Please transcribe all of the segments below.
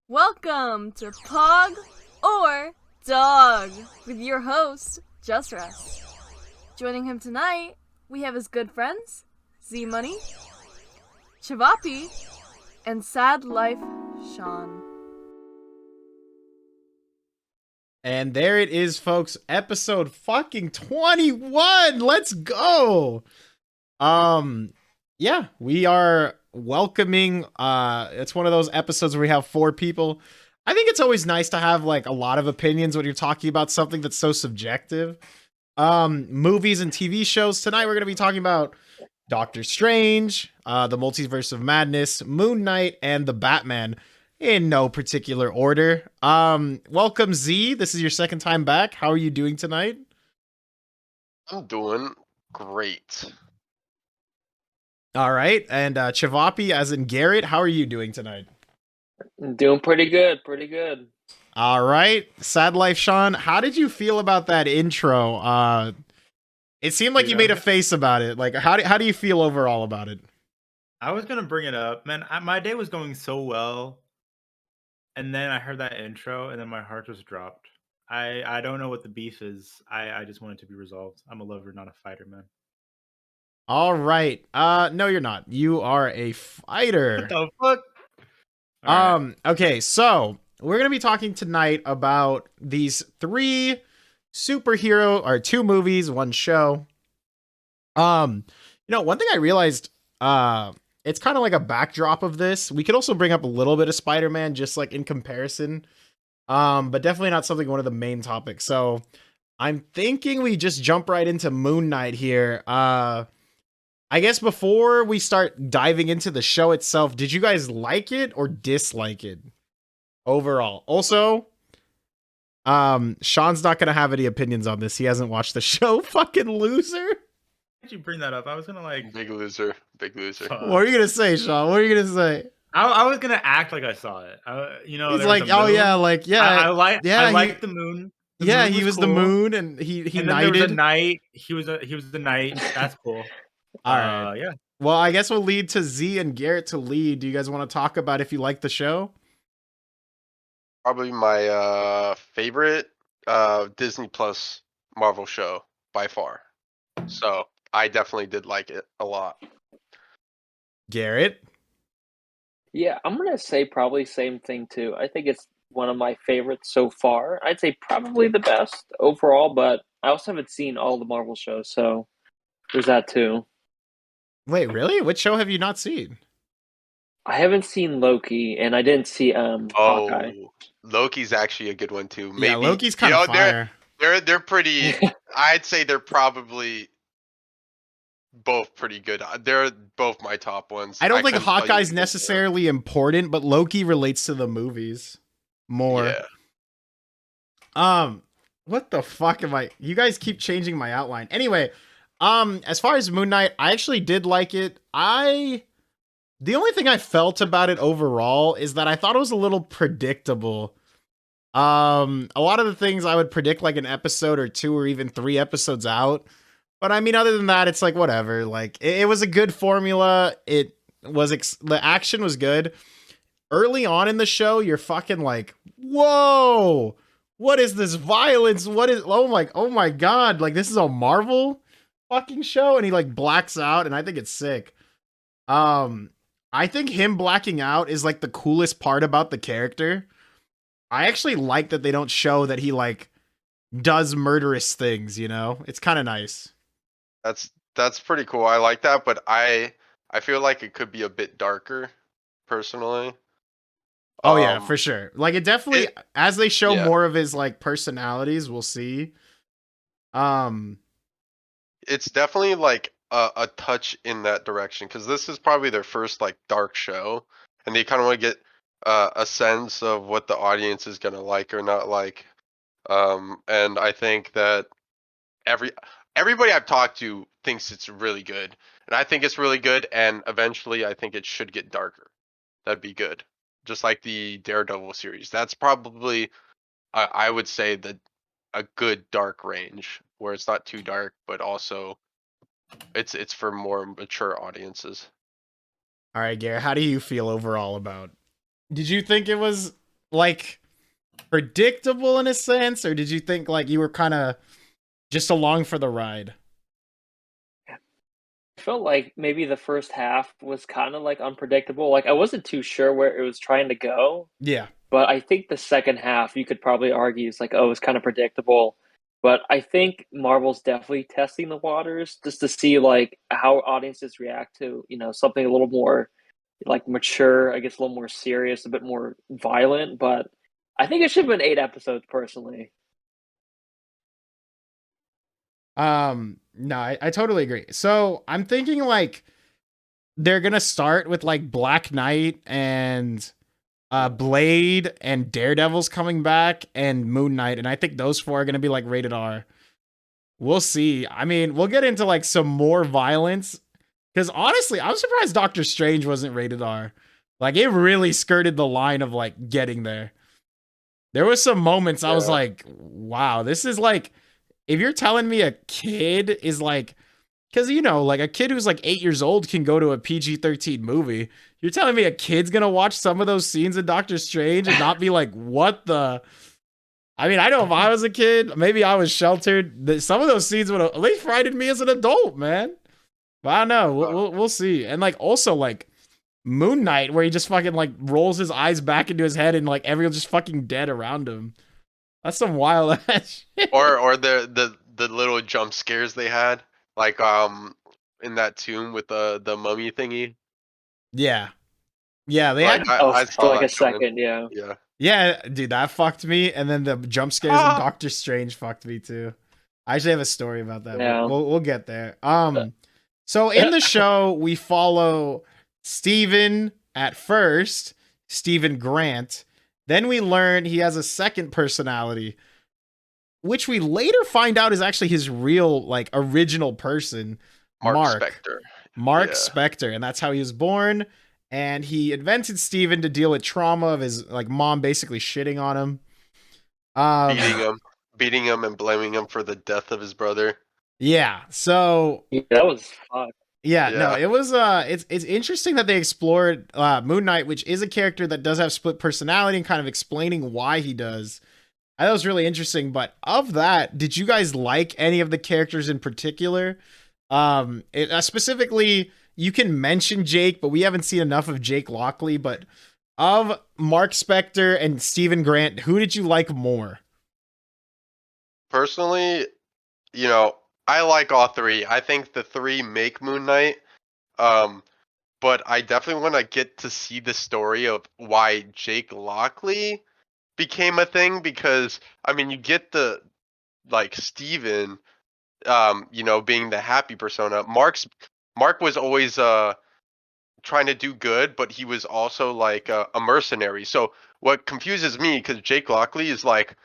Welcome to Pog or Dog with your host, Just Rest. Joining him tonight, we have his good friends, Z Money, Cevapi, and Sadlyfe Sean. And there it is, folks. Episode fucking 21. Let's go. Yeah, we are welcoming it's one of those episodes where we have four people. I think it's always nice to have like a lot of opinions when you're talking about something that's so subjective. Movies and TV shows. Tonight we're going to be talking about Doctor Strange, the Multiverse of Madness, Moon Knight, and the Batman. In no particular order. Welcome, Z. This is your second time back. How are you doing tonight? I'm doing great. All right. And Cevapi, as in Garrett, how are you doing tonight? Doing pretty good, pretty good. All right. Sadlyfe Sean, how did you feel about that intro? It seemed like you made a face about it. Like, how do you feel overall about it? I was gonna bring it up, man. My day was going so well, and then I heard that intro, and then my heart just dropped. I don't know what the beef is. I just want it to be resolved. I'm a lover, not a fighter, man. All right. No, you're not. You are a fighter. What the fuck? All right. Okay, so we're gonna be talking tonight about these three superhero or two movies, one show. One thing I realized, it's kind of like a backdrop of this. We could also bring up a little bit of Spider-Man, just like in comparison, but definitely not something one of the main topics. So I'm thinking we just jump right into Moon Knight here. I guess before we start diving into the show itself, did you guys like it or dislike it overall? Also, Sean's not gonna have any opinions on this. He hasn't watched the show. Fucking loser. Why'd you bring that up? I was gonna like. Big loser. Big loser. What are you gonna say, Sean? What are you gonna say? I was gonna act like I saw it. He's there was like, a oh moon. yeah, like yeah, I like he- the moon. The yeah. moon He was the cool. moon, and he And then there was a knighted. knight. He was the knight. That's cool. All right. Yeah. Well, I guess we'll lead to Z and Garrett to lead. Do you guys want to talk about if you like the show? Probably my favorite Disney Plus Marvel show by far. So I definitely did like it a lot. Garrett. Yeah, I'm gonna say probably same thing too. I think it's one of my favorites so far. I'd say probably the best overall, but I also haven't seen all the Marvel shows, so there's that too. Wait, really? Which show have you not seen? I haven't seen Loki, and I didn't see Hawkeye. Oh, Loki's actually a good one too. Maybe Yeah, Loki's kind of fire. they're pretty. I'd say they're probably both pretty good. They're both my top ones. I don't think couldn't tell you Hawkeye's which one. necessarily important, but Loki relates to the movies more. Yeah. What the fuck am I? You guys keep changing my outline. Anyway, as far as Moon Knight, I actually did like it. The only thing I felt about it overall is that I thought it was a little predictable. A lot of the things I would predict like an episode or two or even 3 episodes out. But I mean, other than that, it's like whatever. Like it was a good formula. It was the action was good. Early on in the show, you're fucking like, whoa, what is this violence? What is oh my god, like this is a Marvel fucking show, and he like blacks out, and I think it's sick. I think him blacking out is like the coolest part about the character. I actually like that they don't show that he like does murderous things, you know? It's kind of nice. That's pretty cool. I like that, but I feel like it could be a bit darker, personally. Oh yeah, for sure. Like it definitely as they show yeah. more of his like personalities, we'll see. It's definitely like a touch in that direction because this is probably their first like dark show, and they kind of want to get a sense of what the audience is gonna like or not like. And I think that everybody I've talked to thinks it's really good, and I think it's really good. And eventually, I think it should get darker. That'd be good, just like the Daredevil series. That's probably I would say that a good dark range where it's not too dark, but also it's for more mature audiences. All right, Garrett, how do you feel overall about? Did you think it was like predictable in a sense, or did you think like you were kind of just along for the ride? I felt like maybe the first half was kind of like unpredictable. Like I wasn't too sure where it was trying to go, Yeah. but I think the second half you could probably argue is like, oh, it's kind of predictable. But I think Marvel's definitely testing the waters just to see like how audiences react to, something a little more like mature, I guess a little more serious, a bit more violent. But I think it should have been 8 episodes personally. No, I totally agree. So I'm thinking like they're gonna start with like Black Knight and Blade and Daredevil's coming back and Moon Knight, and I think those four are gonna be like rated R. We'll see. I mean, we'll get into like some more violence because honestly, I'm surprised Doctor Strange wasn't rated R. Like it really skirted the line of like getting there. There was some moments I was Yeah. like, wow, this is like if you're telling me a kid is like, because like a kid who's like 8 years old can go to a PG-13 movie. You're telling me a kid's gonna watch some of those scenes in Doctor Strange and not be like, what the? I mean, I know if I was a kid, maybe I was sheltered. Some of those scenes would have at least frightened me as an adult, man. But I don't know. We'll see. And like also like Moon Knight, where he just fucking like rolls his eyes back into his head and like everyone's just fucking dead around him. That's some wild ass shit. Or the little jump scares they had, like in that tomb with the mummy thingy. Yeah. Yeah, they Like had I For saw like a that coming. second, yeah. Yeah. yeah, dude, that fucked me. And then the jump scares in Doctor Strange fucked me too. I actually have a story about that. Yeah. But we'll get there. So in the show, we follow Steven at first, Steven Grant. Then we learn he has a second personality, which we later find out is actually his real, like, original person, Mark Spector. Mark Yeah. Spector, and that's how he was born. And he invented Steven to deal with trauma of his like mom basically shitting on him. Beating him and blaming him for the death of his brother. Yeah. So Yeah, that was fun. yeah, no, Yeah. it was it's interesting that they explored Moon Knight, which is a character that does have split personality and kind of explaining why he does. I thought it was really interesting, but of that, did you guys like any of the characters in particular? Specifically, you can mention Jake, but we haven't seen enough of Jake Lockley. But of Mark Spector and Steven Grant, who did you like more? Personally, I like all three. I think the three make Moon Knight. But I definitely want to get to see the story of why Jake Lockley became a thing, because I mean you get the like Steven being the happy persona. Mark was always trying to do good, but he was also like a mercenary. So what confuses me, because Jake Lockley is like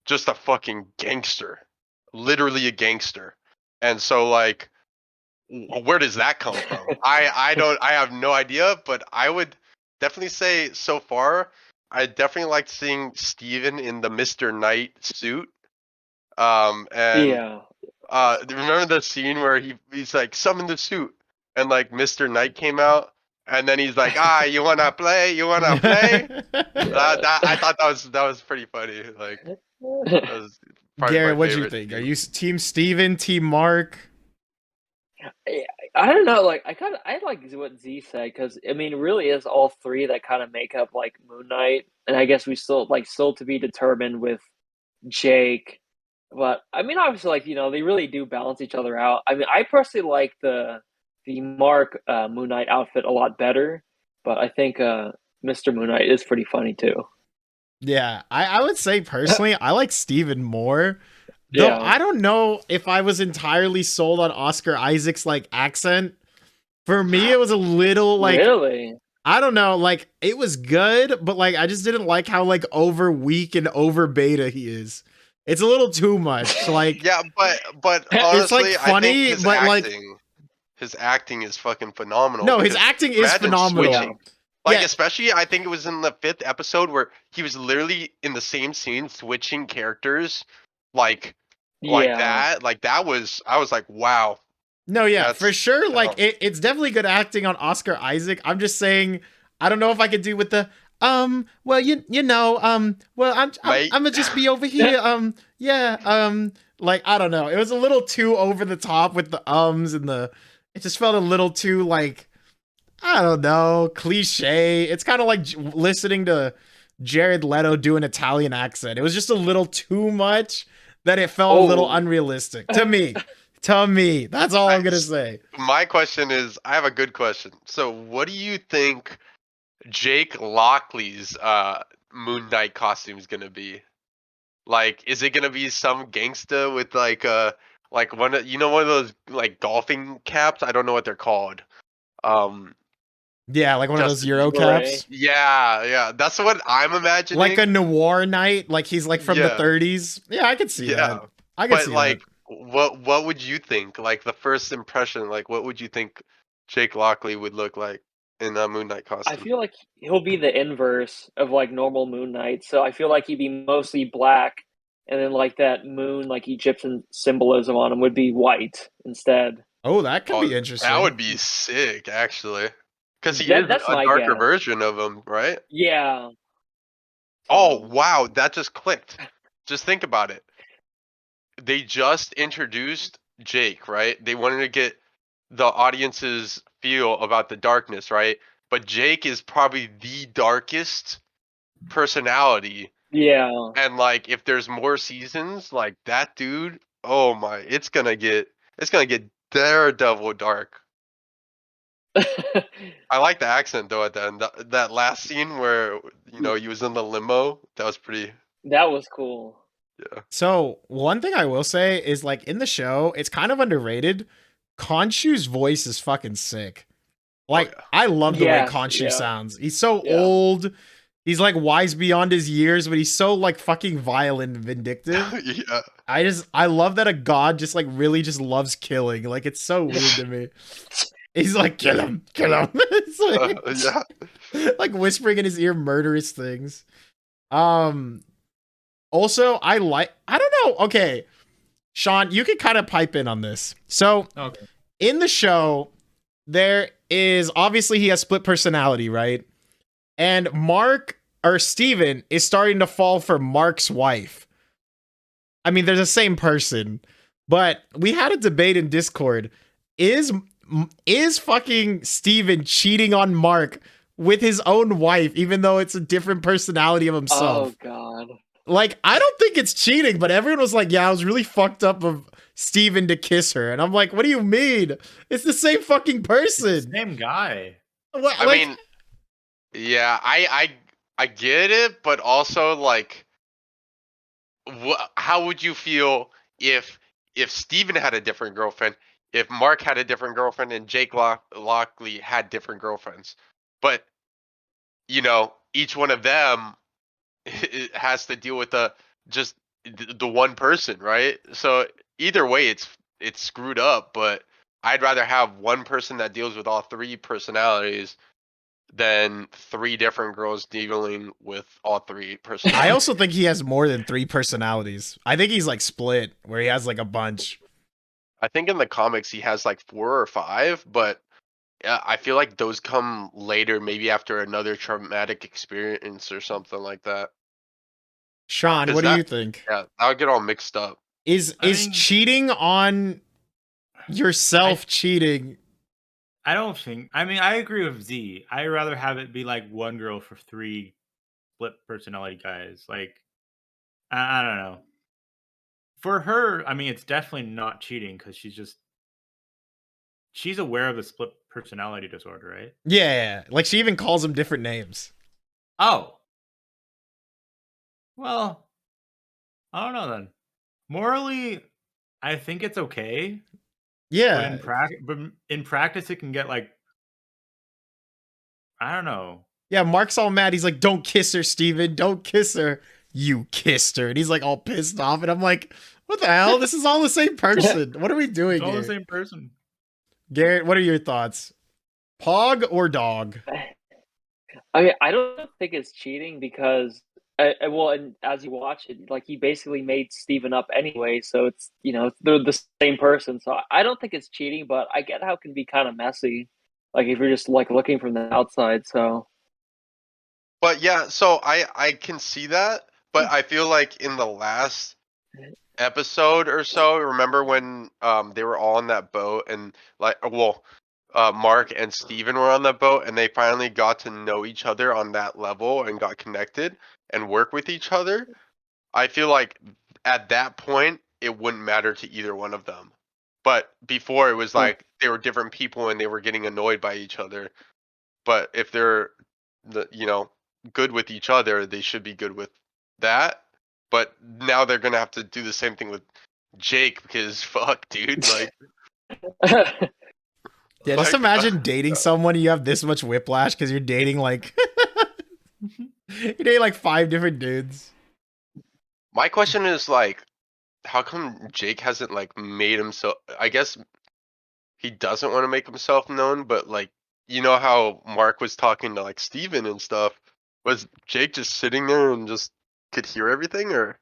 just a fucking gangster, literally a gangster, and so like where does that come from? I have no idea, but I would definitely say so far I definitely liked seeing Steven in the Mr. Knight suit. And Yeah. remember the scene where he's like, summon the suit, and like Mr. Knight came out, and then he's like, you wanna play? You wanna play? I thought that was pretty funny. Like that was probably Garrett, my what do you favorite think? scene. Are you Team Steven, Team Mark? I don't know. Like, I like what Z said, because I mean, it really is all three that kind of make up like Moon Knight, and I guess we still to be determined with Jake. But I mean, obviously, like they really do balance each other out. I mean, I personally like the Mark Moon Knight outfit a lot better, but I think Mr. Moon Knight is pretty funny too. Yeah, I would say personally, I like Steven more. Though Yeah. I don't know if I was entirely sold on Oscar Isaac's like accent. For me, it was a little like Really? I don't know, like it was good, but like I just didn't like how like over weak and over beta he is. It's a little too much. Like Yeah, but It's, like, honestly, funny, I think his but, like- acting is fucking phenomenal. no, his because acting is imagine phenomenal. switching. Like Yeah. especially, I think it was in the 5th episode where he was literally in the same scene switching characters, like Yeah. that. Like that was, I was like, wow. No, yeah, That's- for sure. Like it's definitely good acting on Oscar Isaac. I'm just saying, I don't know if I could do with the well, you know, well, I'm Mate. gonna just be over here, yeah, like, I don't know. It was a little too over the top with the and it just felt a little too, like, I don't know, cliche. It's kind of like listening to Jared Leto do an Italian accent. It was just a little too much that it felt a little unrealistic to me. To me, that's all I'm gonna say. My question is, I have a good question. So, what do you think Jake Lockley's Moon Knight costume is gonna be? Like, is it gonna be some gangsta with like one of one of those like golfing caps? I don't know what they're called. Yeah, like one of those Justin Euro Beret. caps. Yeah, that's what I'm imagining. Like a noir knight, like he's like from the Yeah. 30s. Yeah, I could see Yeah. that. I could But see like, that. what would you think? Like the first impression, like what would you think Jake Lockley would look like in a Moon Knight I costume? feel like he'll be the inverse of like normal Moon Knight. So I feel like he'd be mostly black, and then like that moon, like Egyptian symbolism on him would be white instead. Oh, that could be That interesting. would be sick, actually. Because he is That's a my darker guess. version of him, right? Yeah. Oh, wow, that just clicked. Just think about it. They just introduced Jake, right? They wanted to get the audience's feel about the darkness, right? But Jake is probably the darkest personality. Yeah. And like if there's more seasons, like that dude, oh my, it's gonna get Daredevil dark. I like the accent though at the end. That last scene where he was in the limo, that was pretty. That was cool. Yeah. So one thing I will say is, like, in the show, it's kind of underrated. Khonshu's voice is fucking sick. Like, yeah. I love the way Yes, Khonshu yeah. sounds. He's so Yeah. old. He's like wise beyond his years, but he's so like fucking violent and vindictive. Yeah. I love that a god just like really just loves killing. Like, it's so weird to me. He's like, kill him. It's like, Yeah. like whispering in his ear murderous things. Also, I don't know. Okay, Sean, you can kind of pipe in on this. So, Okay. in the show, there is obviously he has split personality, right? And Mark or Steven is starting to fall for Mark's wife. I mean, they're the same person, but we had a debate in Discord. Is fucking Steven cheating on Mark with his own wife, even though it's a different personality of himself? Oh god. Like, I don't think it's cheating, but everyone was like, yeah, I was really fucked up of Steven to kiss her. And I'm like, what do you mean? It's the same fucking person. Same guy. What, I like, mean, yeah, I get it, but also like, how would you feel if Steven had a different girlfriend, if Mark had a different girlfriend, and Jake Lockley had different girlfriends, but each one of them it has to deal with just the one person, right? So either way, it's screwed up. But I'd rather have one person that deals with all three personalities than three different girls dealing with all three personalities. I also think he has more than 3 personalities. I think he's like split, where he has like a bunch. I think in the comics he has like 4 or 5, but yeah, I feel like those come later, maybe after another traumatic experience or something like that. Sean, 'Cause what do you think? Yeah, that would get all mixed up. Is I mean- cheating on yourself cheating? I don't think. I mean, I agree with Z. I'd rather have it be like one girl for 3 split personality guys. Like, I don't know. For her, I mean, it's definitely not cheating because she's aware of the split personality disorder, right? Yeah, like she even calls him different names. Oh. Well, I don't know then. Morally, I think it's okay. Yeah, But in practice, it can get like, I don't know. yeah. Mark's all mad. He's like, "Don't kiss her, Steven. Don't kiss her. You kissed her." And he's like all pissed off. And I'm like, "What the hell? This is all the same person. What are we doing It's all here?" the same person. Garrett, what are your thoughts? Pog or dog? I mean, I don't think it's cheating because, well, and as you watch it, like he basically made Steven up anyway, so it's they're the same person. So I don't think it's cheating, but I get how it can be kind of messy, like if you're just like looking from the outside. So But yeah, so I can see that, but I feel like in the last episode or so, remember when they were all on that boat and Mark and Steven were on that boat and they finally got to know each other on that level and got connected and work with each other. I feel like at that point it wouldn't matter to either one of them. But before it was like they were different people and they were getting annoyed by each other. But if they're good with each other, they should be good with that. But now they're gonna have to do the same thing with Jake because fuck, dude, like Yeah, just like, imagine dating someone you have this much whiplash because you're dating like you're dating like 5 different dudes. my question is like, how come Jake hasn't like made himself? I guess he doesn't want to make himself known, but like you know how Mark was talking to like Steven and stuff. Was Jake just sitting there and just could hear everything, or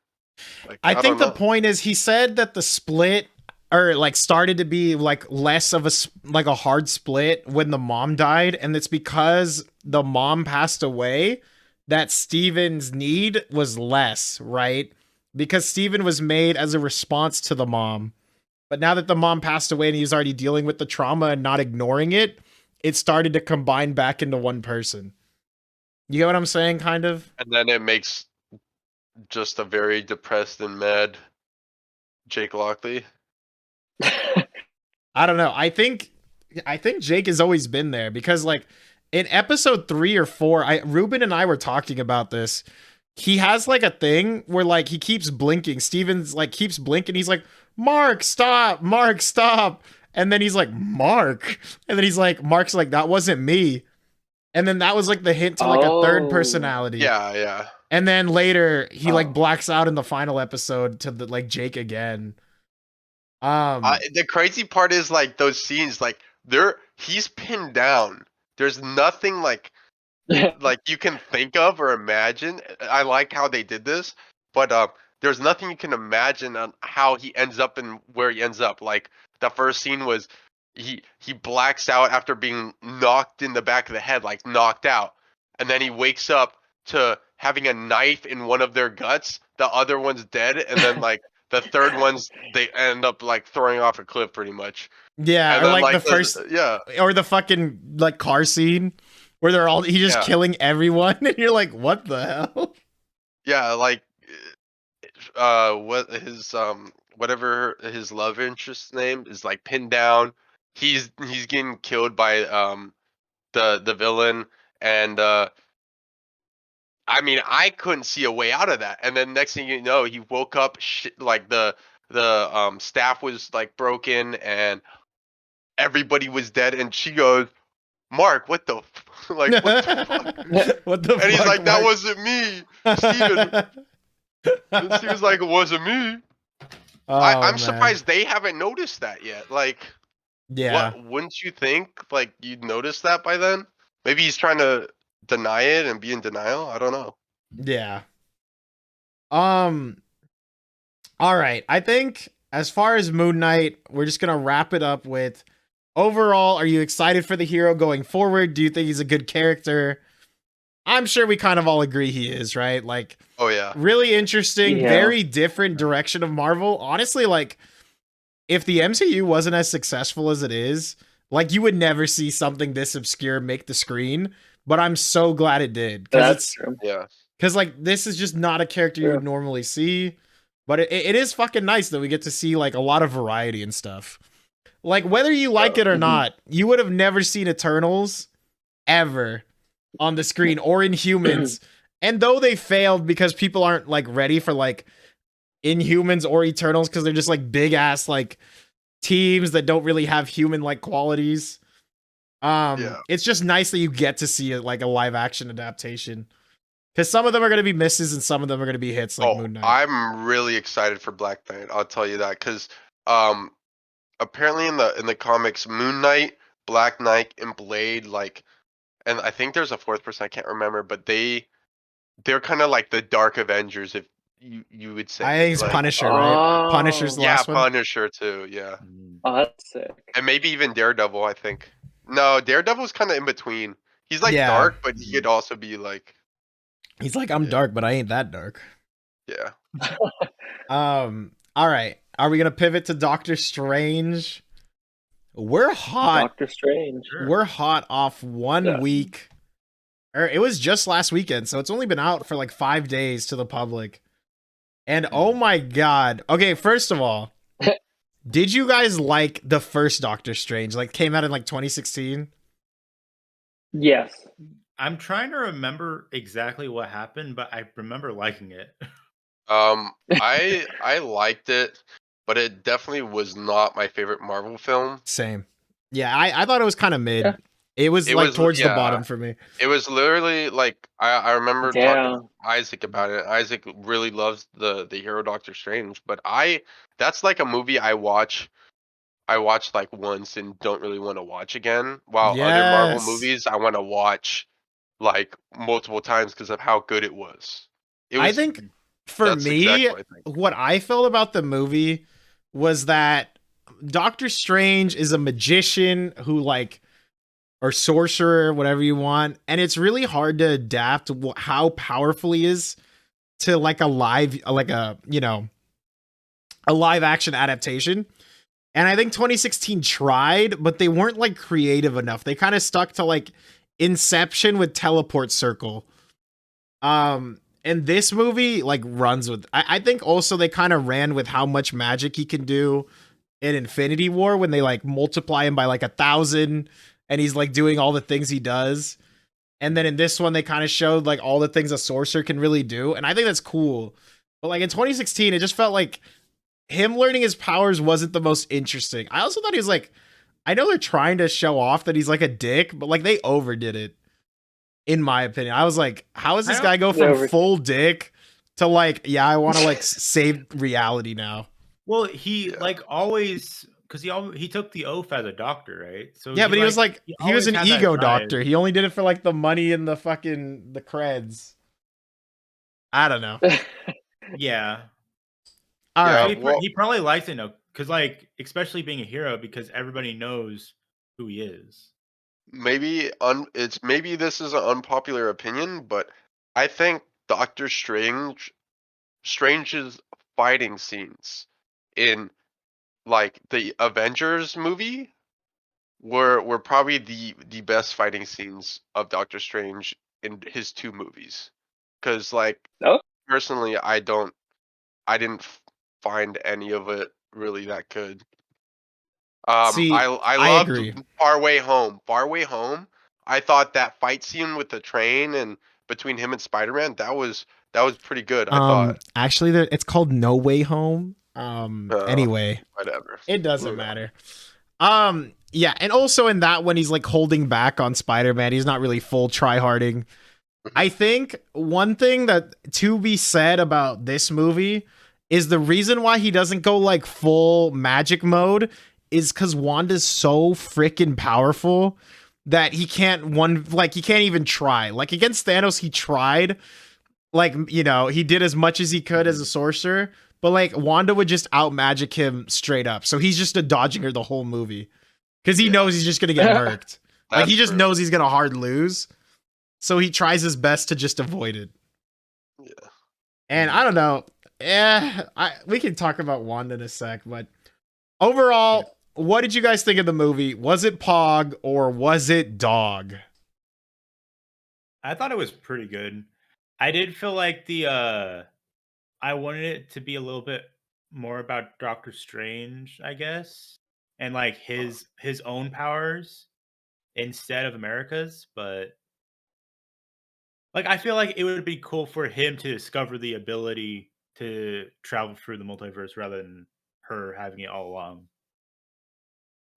like I think don't the know. point is he said that the split or like started to be like less of like a hard split when the mom died, and it's because the mom passed away that Steven's need was less, right? Because Steven was made as a response to the mom. But now that the mom passed away and he's already dealing with the trauma and not ignoring it, it started to combine back into one person. You get what I'm saying, kind of? And then it makes just a very depressed and mad Jake Lockley. I don't know. I think Jake has always been there because like in episode 3 or 4, Ruben and I were talking about this. He has like a thing where like he keeps blinking. Steven's like keeps blinking. He's like, Mark, stop, Mark, stop. And then he's like, Mark. And then he's like, Mark's like, that wasn't me. And then that was like the hint to like a third personality. Yeah. And then later he like blacks out in the final episode to the like Jake again. The crazy part is like those scenes, like he's pinned down. There's nothing like you can think of or imagine. I like how they did this, but there's nothing you can imagine on how he ends up and where he ends up. Like the first scene was he blacks out after being knocked in the back of the head, like knocked out, and then he wakes up to having a knife in one of their guts. The other one's dead, and then like the third one's they end up like throwing off a cliff, pretty much. Yeah, And or then, like the first, or the fucking like car scene where he's just killing everyone, and you're like, what the hell? Yeah, like what his whatever his love interest's name is like pinned down. He's getting killed by the villain, and I mean I couldn't see a way out of that. And then next thing you know, he woke up like the staff was like broken and everybody was dead, and she goes, Mark, what the like what the fuck? What the And fuck, he's like, that Mark? wasn't me, Steven. And Steven's like, it wasn't me. Oh, I'm man. surprised they haven't noticed that yet. Like, Yeah. wouldn't you think like you'd notice that by then? Maybe he's trying to deny it and be in denial. I don't know. Yeah. All right. I think as far as Moon Knight, we're just gonna wrap it up with overall, are you excited for the hero going forward? Do you think he's a good character? I'm sure we kind of all agree he is, right? Like, Oh yeah. really interesting, Yeah. very different direction of Marvel. Honestly, like, if the MCU wasn't as successful as it is, like, you would never see something this obscure make the screen. But I'm so glad it did. That's true. Yeah. Because, like, this is just not a character you would normally see. But it is fucking nice that we get to see, like, a lot of variety and stuff. Like, whether you like it or not, you would have never seen Eternals ever on the screen or Inhumans. And though they failed because people aren't, like, ready for, like, Inhumans or Eternals because they're just, like, big-ass, like, teams that don't really have human-like qualities. It's just nice that you get to see, like, a live-action adaptation. Because some of them are going to be misses and some of them are going to be hits, like Moon Knight. I'm really excited for Black Knight. I'll tell you that because apparently in the comics, Moon Knight, Black Knight, and Blade, like, and I think there's a fourth person I can't remember, but they're kind of like the Dark Avengers, if you would say. I think it's like, Punisher, right? Oh. Punisher's the Yeah, last one. Punisher too. Yeah, Oh, that's sick. and maybe even Daredevil. I think. No, Daredevil's kind of in between. He's like Yeah. dark, but he could also be like He's like, I'm Yeah. dark, but I ain't that dark. Yeah. All right. Are we gonna pivot to Doctor Strange? We're hot. Doctor Strange. Sure. We're hot off 1 Yeah. week. Or it was just last weekend, so it's only been out for like 5 days to the public. And oh my god. Okay, first of all, did you guys like the first Doctor Strange? Like came out in like 2016? Yes. I'm trying to remember exactly what happened, but I remember liking it. I liked it, but it definitely was not my favorite Marvel film. Same. Yeah, I thought it was kind of mid. Yeah. It was It like was towards the yeah. bottom for me. It was literally like I remember talking Yeah. to Isaac about it. Isaac really loves the hero Doctor Strange, but that's like a movie I watch like once and don't really want to watch again. While other Marvel Yes. movies I want to watch like multiple times because of how good it was. I think for that's me, exactly what I think. what I felt about the movie was that Doctor Strange is a magician who like or sorcerer, whatever you want, and it's really hard to adapt how powerful he is to like a live a live action adaptation. And I think 2016 tried, but they weren't like creative enough. They kind of stuck to like Inception with Teleport Circle. And this movie like runs with I think also they kind of ran with how much magic he can do in Infinity War when they like multiply him by like 1,000 and he's like doing all the things he does. And then in this one they kind of showed like all the things a sorcerer can really do. And I think that's cool. But like in 2016 it just felt like him learning his powers wasn't the most interesting. I also thought he was like, I know they're trying to show off that he's like a dick, but like they overdid it. In my opinion, I was like, how does this guy go from full dick to like, yeah, I want to like save reality now? Well, he like always because he took the oath as a doctor, right? So yeah, but he was like he was an ego doctor. drive. He only did it for like the money and the fucking the creds. I don't know. Yeah. All Yeah, right. well- He probably likes it, because like especially being a hero, because everybody knows who he is. Maybe this is an unpopular opinion, but I think Doctor Strange's fighting scenes in like the Avengers movie were probably the best fighting scenes of Doctor Strange in his 2 movies. Cuz like Oh. personally I didn't find any of it really that good. See, I I loved agree. Far Way Home. Far Way Home. I thought that fight scene with the train and between him and Spider-Man, that was pretty good. I thought. Actually, it's called No Way Home. Anyway, Whatever. it doesn't Move on. matter. Yeah, and also in that when he's like holding back on Spider-Man, he's not really full try-harding. I think one thing that to be said about this movie is the reason why he doesn't go like full magic mode is because Wanda's so freaking powerful that he can't even try. Like against Thanos, he tried. Like, you know, he did as much as he could as a sorcerer, but like Wanda would just out magic him straight up. So he's just dodging her the whole movie. Because he knows he's just gonna get murked. Like he just knows he's gonna hard lose. So he tries his best to just avoid it. Yeah. And I don't know. We can talk about Wanda in a sec, but overall, what did you guys think of the movie? Was it Pog or was it Dog? I thought it was pretty good. I did feel like I wanted it to be a little bit more about Doctor Strange, I guess, and like his own powers instead of America's, but like I feel like it would be cool for him to discover the ability to travel through the multiverse rather than her having it all along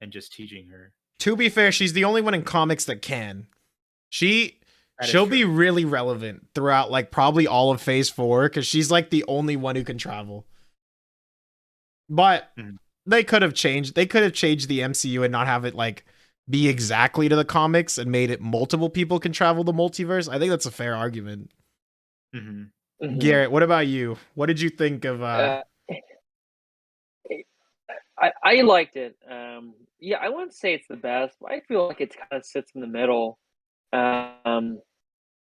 and just teaching her. To be fair, she's the only one in comics that can. She'll be really relevant throughout like probably all of Phase 4 because she's like the only one who can travel. But they could have changed the MCU and not have it like be exactly to the comics and made it multiple people can travel the multiverse. I think that's a fair argument. Garrett, what about you? What did you think of I liked it. Yeah, I wouldn't say it's the best, but I feel like it kind of sits in the middle.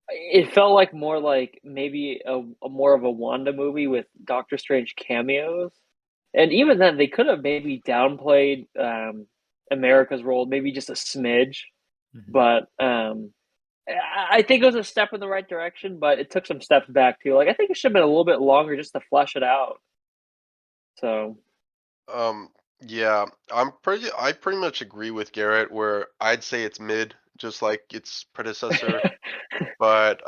It felt like more like maybe a more of a Wanda movie with Doctor Strange cameos. And even then, they could have maybe downplayed America's role, maybe just a smidge. Mhm. But I think it was a step in the right direction, but it took some steps back too. Like I think it should have been a little bit longer just to flesh it out. So Um, yeah, I pretty much agree with Garrett where I'd say it's mid, just like its predecessor. But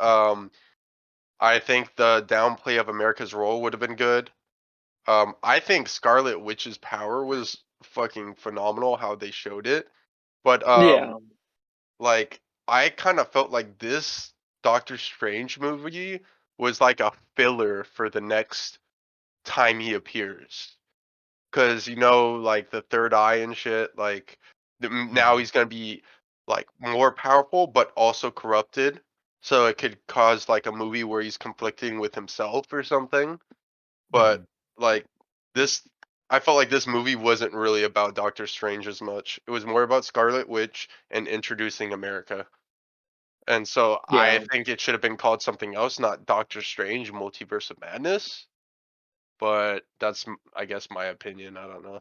I think the downplay of America's role would have been good. I think Scarlet Witch's power was fucking phenomenal how they showed it. But yeah, like I kind of felt like this Doctor Strange movie was like a filler for the next time he appears. Cause like the third eye and shit, like now he's gonna be like more powerful, but also corrupted. So it could cause like a movie where he's conflicting with himself or something. But Mhm. like this, I felt like this movie wasn't really about Doctor Strange as much. It was more about Scarlet Witch and introducing America. And so I yeah, think it should have been called something else, not Doctor Strange Multiverse of Madness. But that's, I guess, my opinion. I don't know.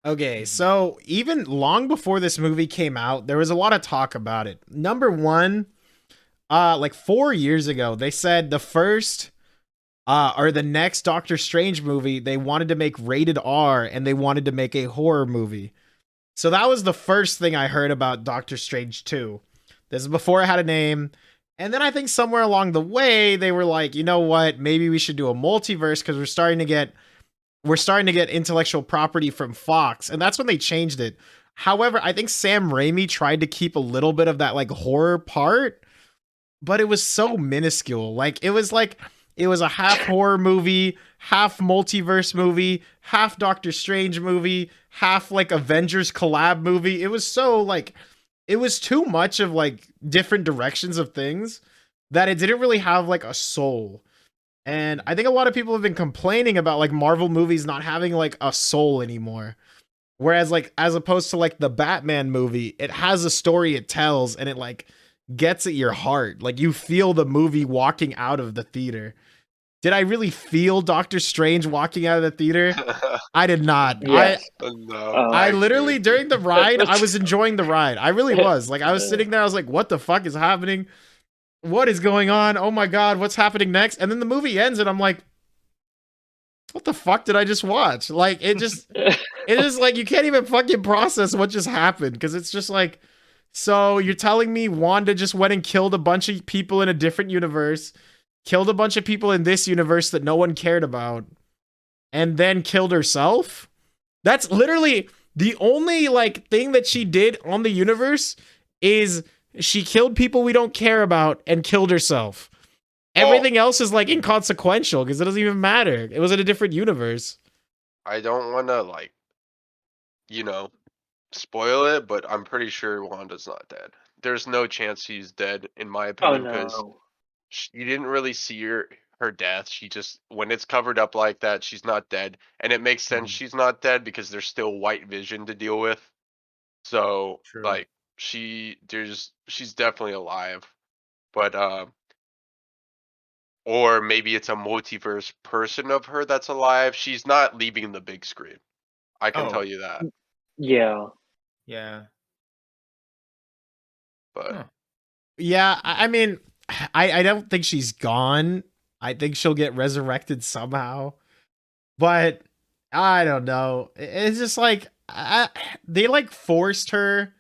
Okay, Mhm. so even long before this movie came out, there was a lot of talk about it. Number one, like 4 years ago, they said the first or the next Doctor Strange movie, they wanted to make rated R and they wanted to make a horror movie. So that was the first thing I heard about Doctor Strange 2. This is before it had a name. And then I think somewhere along the way, they were like, you know what? Maybe we should do a multiverse because we're starting to get intellectual property from Fox, and that's when they changed it. However, I think Sam Raimi tried to keep a little bit of that like horror part, but it was so minuscule. It was a half horror movie, half multiverse movie, half Doctor Strange movie, half like Avengers collab movie. It was too much of like different directions of things that it didn't really have like a soul. And I think a lot of people have been complaining about like Marvel movies not having like a soul anymore. Whereas like as opposed to like the Batman movie, it has a story it tells and it like gets at your heart. Like you feel the movie walking out of the theater. Did I really feel Doctor Strange walking out of the theater? I did not. I yes. No, I I Um, agree literally with you. during the ride, I was enjoying the ride. I really was. Like I was uh, sitting there, I was like, what the fuck is happening? What is going on? Oh my god, what's happening next? And then the movie ends and I'm like, what the fuck did I just watch? Like it is like you can't even fucking process what just happened because it's just like, so you're telling me Wanda just went and killed a bunch of people in a different universe, killed a bunch of people in this universe that no one cared about, and then killed herself? That's literally the only like thing that she did on the universe is she killed people we don't care about and killed herself. Oh, Everything else is like inconsequential because it doesn't even matter. It was in a different universe. I don't want to you know, spoil it, but I'm pretty sure Wanda's not dead. There's no chance she's dead, in my oh opinion, because no. you didn't really see her death. She just when it's covered up like that, she's not dead, and it makes sense Mhm. she's not dead because there's still white vision to deal with. So True. like she's definitely alive, but or maybe it's a multiverse person of her that's alive. She's not leaving the big screen. I can tell Oh, you that. Yeah. yeah. But Huh. Yeah, I mean, I don't think she's gone. I think she'll get resurrected somehow. But I don't know. It's just like they like forced her.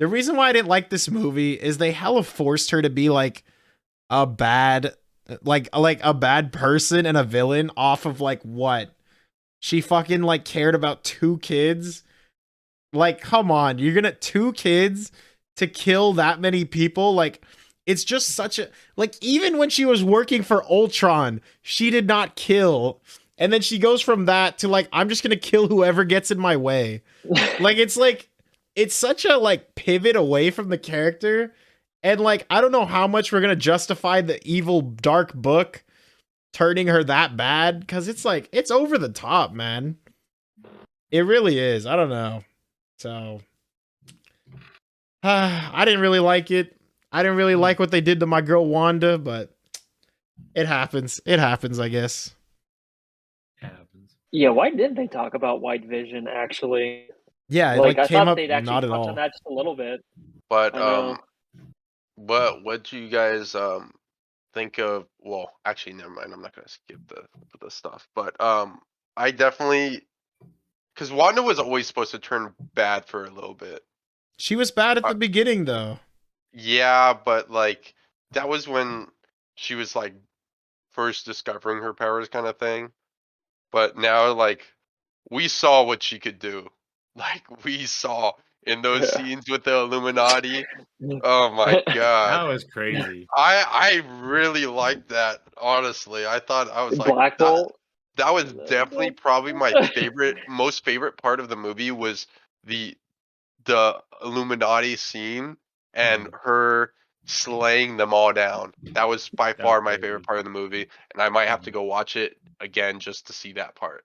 The reason why I didn't like this movie is they hella forced her to be like a bad like a bad person and a villain off of like what? She fucking like cared about two kids. Like, come on, you're gonna two kids to kill that many people? Like, it's just such a like. Even when she was working for Ultron, she did not kill, and then she goes from that to like, I'm just gonna kill whoever gets in my way. Like it's such a like pivot away from the character, and like I don't know how much we're gonna justify the evil dark book turning her that bad because it's like it's over the top, man. It really is. I don't know. So I didn't really like it. I didn't really like what they did to my girl Wanda, but it happens. It happens, I guess. It happens. Yeah, why didn't they talk about White Vision actually? Yeah, it Like I came thought up they'd actually not at touch on all. that just a little bit. But I know. what do you guys think of? Well, actually, never mind. I'm not gonna skip the stuff. But I definitely, because Wanda was always supposed to turn bad for a little bit. She was bad at Uh, the beginning though. Yeah, but like that was when she was like first discovering her powers, kind of thing. But now, like, we saw what she could do. Like we saw in those scenes with the Illuminati. Oh my god. That was crazy. I really liked that, honestly. I was like Black that Bolt. that was definitely probably my most favorite part of the movie was the Illuminati scene and her slaying them all down. That was by That was far my crazy. favorite part of the movie, and I might have to go watch it again just to see that part.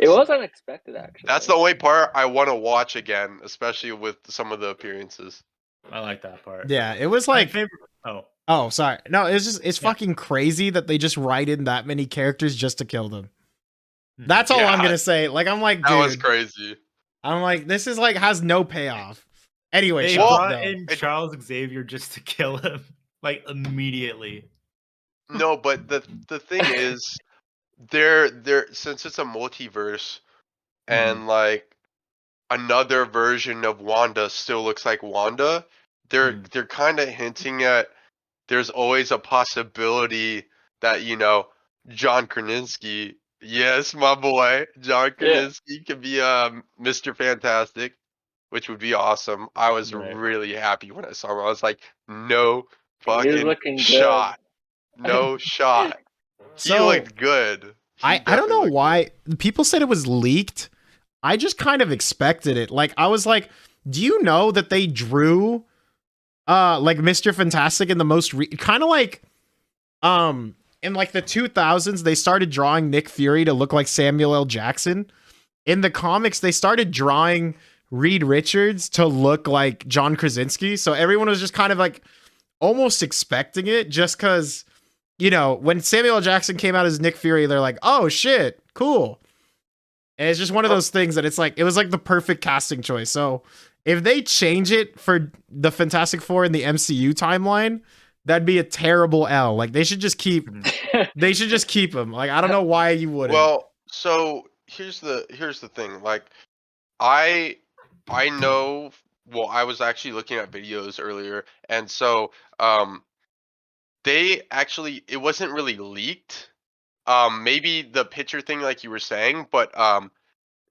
It was unexpected, actually. That's the only part I want to watch again, especially with some of the appearances. I like that part. Yeah, it was My like favorite. Oh, oh, sorry. No, it's Yeah. fucking crazy that they just write in that many characters just to kill them. That's all I'm Yeah. gonna say. Like I'm like, That was dude, crazy. I'm like, this is like has no payoff. Anyway, they shut up, brought though. in Charles Xavier just to kill him, like immediately. No, but the thing is, they're since it's a multiverse, and like another version of Wanda still looks like Wanda, they're kind of hinting at there's always a possibility that John Krasinski, yes, my boy, John Krasinski could be Mr. Fantastic, which would be awesome. I was really happy when I saw him. I was like, no He's fucking looking shot. No shot. He So, looked good. I don't know why people said it was leaked. I just kind of expected it. Like I was like, do you know that they drew like Mr. Fantastic in the most kind of like in like the 2000s they started drawing Nick Fury to look like Samuel L. Jackson. In the comics they started drawing Reed Richards to look like John Krasinski. So everyone was just kind of like almost expecting it just cuz when Samuel L. Jackson came out as Nick Fury, they're like, "Oh shit, cool." And it's just one of those things that it's like it was like the perfect casting choice. So if they change it for the Fantastic Four in the MCU timeline, that'd be a terrible L. Like they should just keep him. Like I don't know why you wouldn't. Well, so here's the thing. Like I know. Well, I was actually looking at videos earlier, and so they actually it wasn't really leaked. Maybe the picture thing, like you were saying, but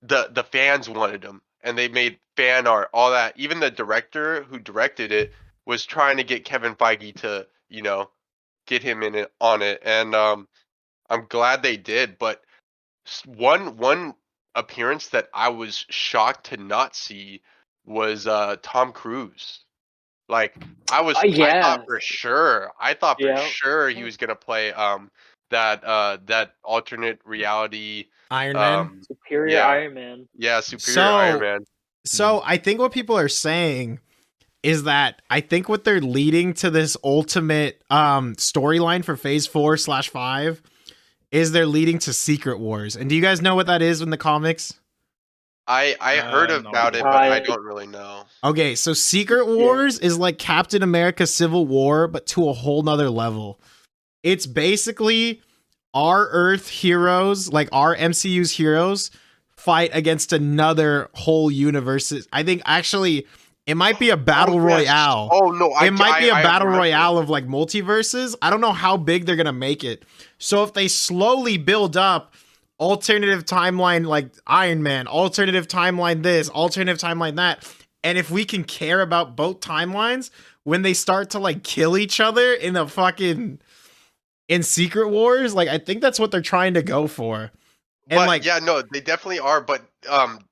the fans wanted them, and they made fan art, all that. Even the director who directed it was trying to get Kevin Feige to get him in it on it, and I'm glad they did. But one appearance that I was shocked to not see was Tom Cruise. Like I thought for sure. I thought for sure he was gonna play that alternate reality Iron Man. Superior Iron Man. Yeah, Superior Iron Man. So I think what people are saying is that I think what they're leading to this ultimate storyline for Phase 4/5 is they're leading to Secret Wars. And do you guys know what that is in the comics? I heard about it, but I don't really know. Okay, so Secret Wars is like Captain America Civil War, but to a whole nother level. It's basically our Earth heroes, like our MCU's heroes, fight against another whole universe. I think actually it might be a battle royale. Oh no, it might be a battle royale of like multiverses. I don't know how big they're gonna make it. So if they slowly build up alternative timeline like Iron Man, alternative timeline this, alternative timeline that, and if we can care about both timelines when they start to like kill each other in Secret Wars, like I think that's what they're trying to go for. And but like yeah, no, they definitely are. But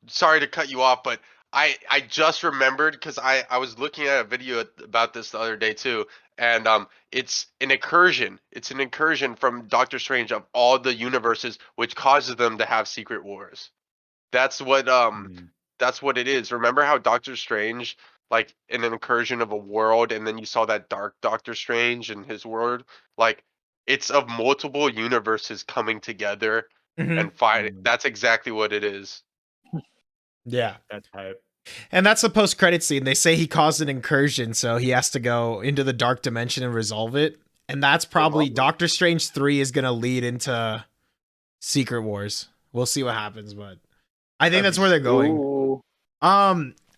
sorry to cut you off, but I just remembered because I was looking at a video about this the other day too, and it's an incursion. It's an incursion from Doctor Strange of all the universes, which causes them to have Secret Wars. That's what it is. Remember how Doctor Strange like an incursion of a world, and then you saw that dark Doctor Strange and his world. Like it's of multiple universes coming together and fighting. That's exactly what it is. Yeah. That's hype. And that's the post-credit scene. They say he caused an incursion, so he has to go into the dark dimension and resolve it. And that's probably Doctor Strange 3 is going to lead into Secret Wars. We'll see what happens, but I think that's where they're going. Ooh.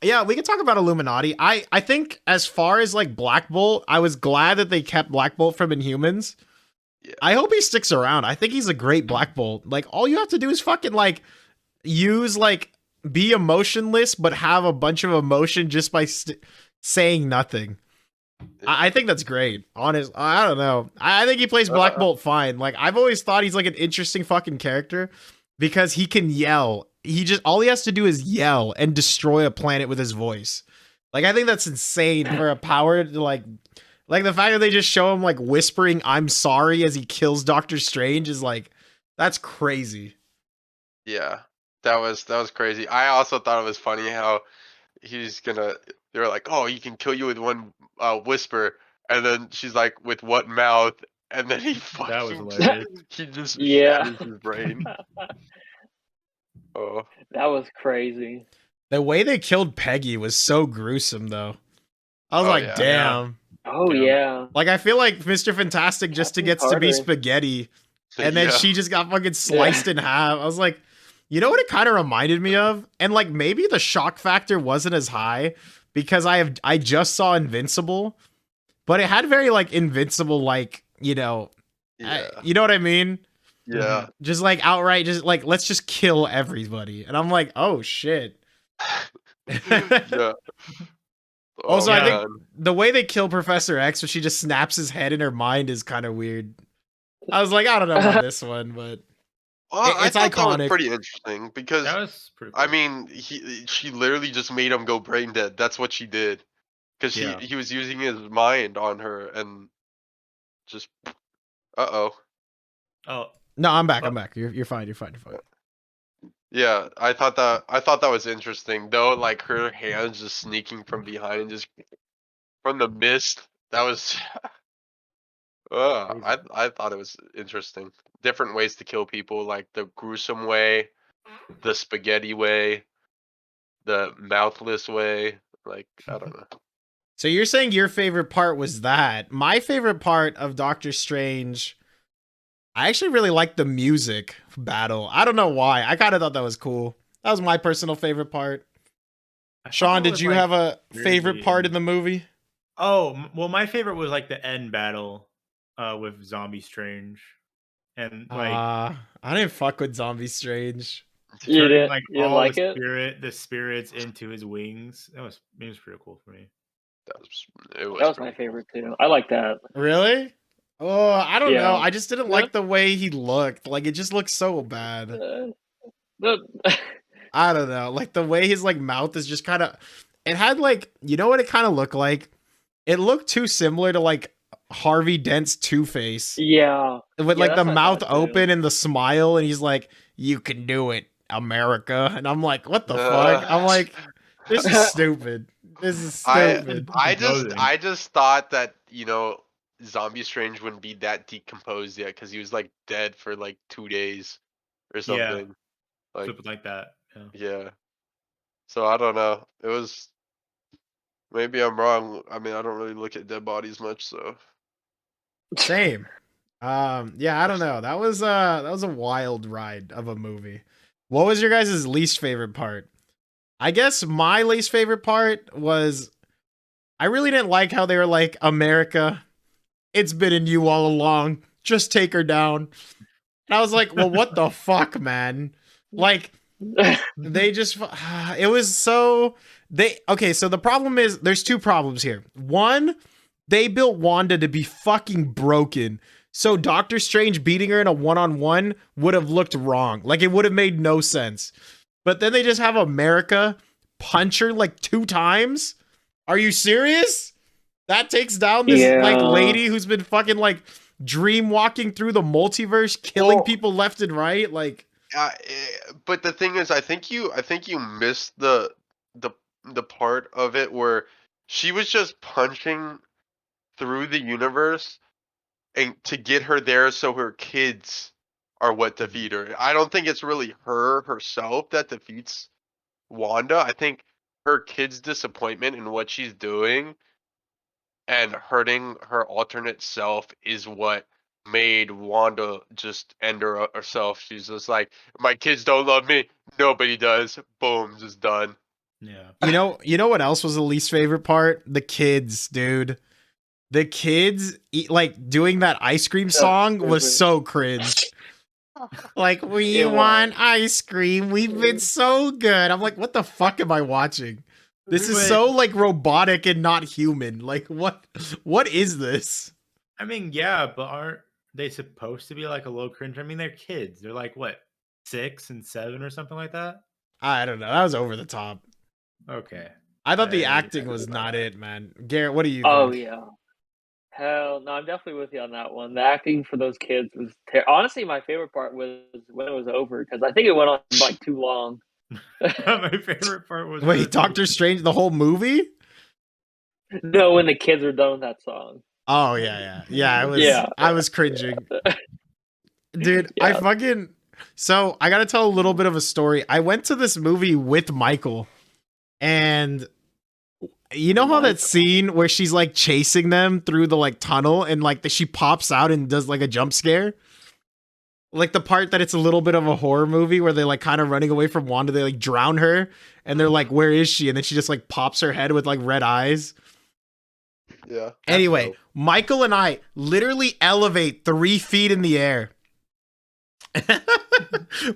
Yeah, we can talk about Illuminati. I think as far as like Black Bolt, I was glad that they kept Black Bolt from Inhumans. Yeah. I hope he sticks around. I think he's a great Black Bolt. Like all you have to do is fucking like use like be emotionless, but have a bunch of emotion just by saying nothing. I think that's great. Honest, I don't know. I think he plays Black Bolt fine. Like I've always thought he's like an interesting fucking character because he can yell. All he has to do is yell and destroy a planet with his voice. Like I think that's insane for a power to like the fact that they just show him like whispering "I'm sorry" as he kills Doctor Strange is like that's crazy. Yeah. That was crazy. I also thought it was funny how they were like, oh, he can kill you with one whisper, and then she's like, with what mouth? And then he fucking That was hilarious. he just Yeah. shatters his brain. Oh, That was crazy. The way they killed Peggy was so gruesome, though. I was Oh, like, yeah. damn. Oh Yeah. yeah. Like, I feel like Mr. Fantastic just Captain gets to be Carter. spaghetti, and then yeah. she just got fucking sliced in half. I was like, you know what it kind of reminded me of? And like, maybe the shock factor wasn't as high because I just saw Invincible, but it had very like Invincible, like, you know, Yeah. you know what I mean? Yeah. Just like outright, just like, let's just kill everybody. And I'm like, oh shit. Yeah. Also, Oh, I think man. the way they kill Professor X, when she just snaps his head in her mind, is kind of weird. I was like, I don't know about this one, but Well, it's I thought that iconic. was pretty interesting because That was pretty cool. I mean, she literally just made him go brain dead. That's what she did, because Yeah. he was using his mind on her and just oh. Oh, no, I'm back. I'm back. You're fine. You're fine. You're fine. Yeah, I thought that was interesting though. Like her hands just sneaking from behind, just from the mist. That was. I thought it was interesting. Different ways to kill people, like the gruesome way, the spaghetti way, the mouthless way. Like I don't know. So you're saying your favorite part was that. My favorite part of Doctor Strange, I actually really liked the music battle. I don't know why. I kind of thought that was cool. That was my personal favorite part. I thought Sean, that did was, you like, have a favorite weirdly- part in the movie? Oh, well, my favorite was like the end battle with Zombie Strange. And like I didn't fuck with Zombie Strange. You turning didn't- like you didn't all like the it? spirits into his wings. It was pretty cool for me. It was That was pretty my favorite too. I like that. Really? Oh, I don't Yeah. know. I just didn't Yeah. like the way he looked. Like, it just looked so bad. The- I don't know. Like, the way his, like, mouth is just kind of... It had, like... You know what it kind of looked like? It looked too similar to, like, Harvey Dent's Two-Face. yeah. With, Yeah, like, the that's what I mouth thought, too. open and the smile, and he's like, you can do it, America. And I'm like, what the fuck? I'm like, this is stupid. This is stupid. I just thought that, you know, Zombie Strange wouldn't be that decomposed yet because he was like dead for like 2 days or Yeah. something. Like Something like that. Yeah. yeah. So I don't know. It was maybe I'm wrong. I mean, I don't really look at dead bodies much, so Same. Yeah, I don't know. That was a wild ride of a movie. What was your guys' least favorite part? I guess my least favorite part was I really didn't like how they were like, America, it's been in you all along. Just take her down. And I was like, well, what the fuck, man? Like, they just it was so okay, so the problem is there's two problems here. One, they built Wanda to be fucking broken. So Doctor Strange beating her in a one-on-one would have looked wrong. Like, it would have made no sense. But then they just have America punch her like 2 times. Are you serious? That takes down this like lady who's been fucking like dream walking through the multiverse, killing people left and right. Like, but the thing is, I think you missed the the part of it where she was just punching through the universe and to get her there so her kids are what defeat her. I don't think it's really her herself that defeats Wanda. I think her kids' disappointment in what she's doing and hurting her alternate self is what made Wanda just end herself. She's just like, my kids don't love me. Nobody does. Boom, just done. Yeah. You know what else was the least favorite part? The kids, dude. The kids like doing that ice cream song was so cringe. Like, we want ice cream. We've been so good. I'm like, what the fuck am I watching? This is so like robotic and not human. Like, what is this? I mean, yeah, but aren't they supposed to be like a low cringe? I mean, they're kids. They're like what, 6 and 7 or something like that. I don't know. That was over the top. Okay. I thought the acting was not it, man. Garrett, what do you think? Oh yeah. Hell no, I'm definitely with you on that one. The acting for those kids was honestly my favorite part was when it was over because I think it went on like too long. My favorite part was wait, Doctor Strange, the whole movie? No, when the kids were done with that song. Oh yeah. It was. I was cringing, dude. Yeah. So I gotta tell a little bit of a story. I went to this movie with Michael, and you know how that scene where she's like chasing them through the like tunnel and like she pops out and does like a jump scare? Like the part that it's a little bit of a horror movie where they like kind of running away from Wanda, they like drown her and they're like, where is she? And then she just like pops her head with like red eyes. Yeah. Anyway, Michael and I literally elevate 3 feet in the air.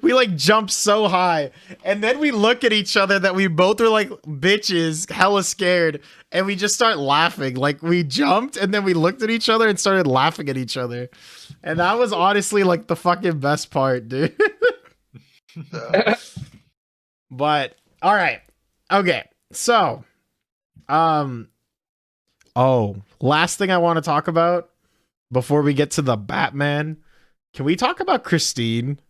We like jump so high, and then we look at each other that we both are like bitches, hella scared, and we just start laughing. Like we jumped and then we looked at each other and started laughing at each other, and that was honestly like the fucking best part, dude. But all right, okay, so last thing I want to talk about before we get to the Batman. Can we talk about Christine?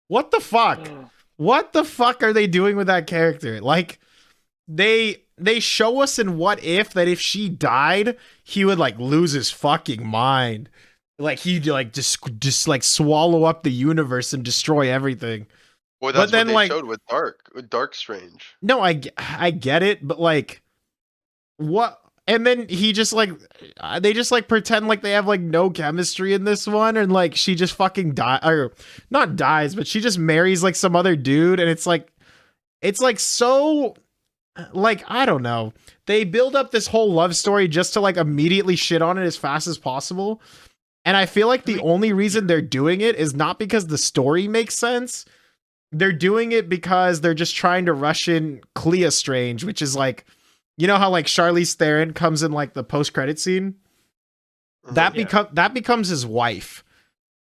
What the fuck? What the fuck are they doing with that character? Like, they show us in What If that if she died, he would like lose his fucking mind. Like he'd like just like swallow up the universe and destroy everything. Well, that's what they showed with Dark Strange. No, I get it, but like, what? And then he just like, they just like pretend like they have like no chemistry in this one, and like she just fucking not dies, but she just marries like some other dude, and it's like so, like, I don't know. They build up this whole love story just to like immediately shit on it as fast as possible, and I feel like the only reason they're doing it is not because the story makes sense. They're doing it because they're just trying to rush in Clea Strange, which is like, you know how like Charlize Theron comes in like the post-credit scene? That becomes his wife.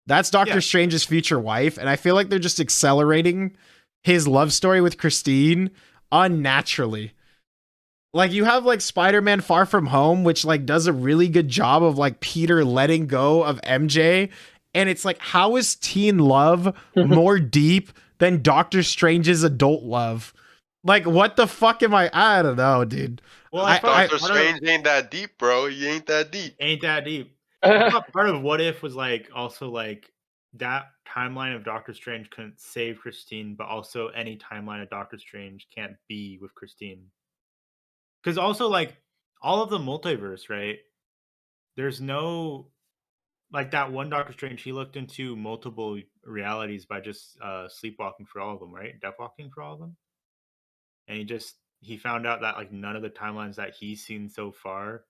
That's Doctor Strange's future wife, and I feel like they're just accelerating his love story with Christine unnaturally. Like you have like Spider-Man Far From Home, which like does a really good job of like Peter letting go of MJ, and it's like, how is teen love more deep than Doctor Strange's adult love? Like, what the fuck am I don't know, dude. Well, Doctor Strange ain't that deep, bro. He ain't that deep. Ain't that deep. I thought part of What If was like also like that timeline of Doctor Strange couldn't save Christine, but also any timeline of Doctor Strange can't be with Christine. Because also like all of the multiverse, right? There's no like that one Doctor Strange, he looked into multiple realities by just sleepwalking for all of them, right? Deathwalking for all of them. And he found out that like none of the timelines that he's seen so far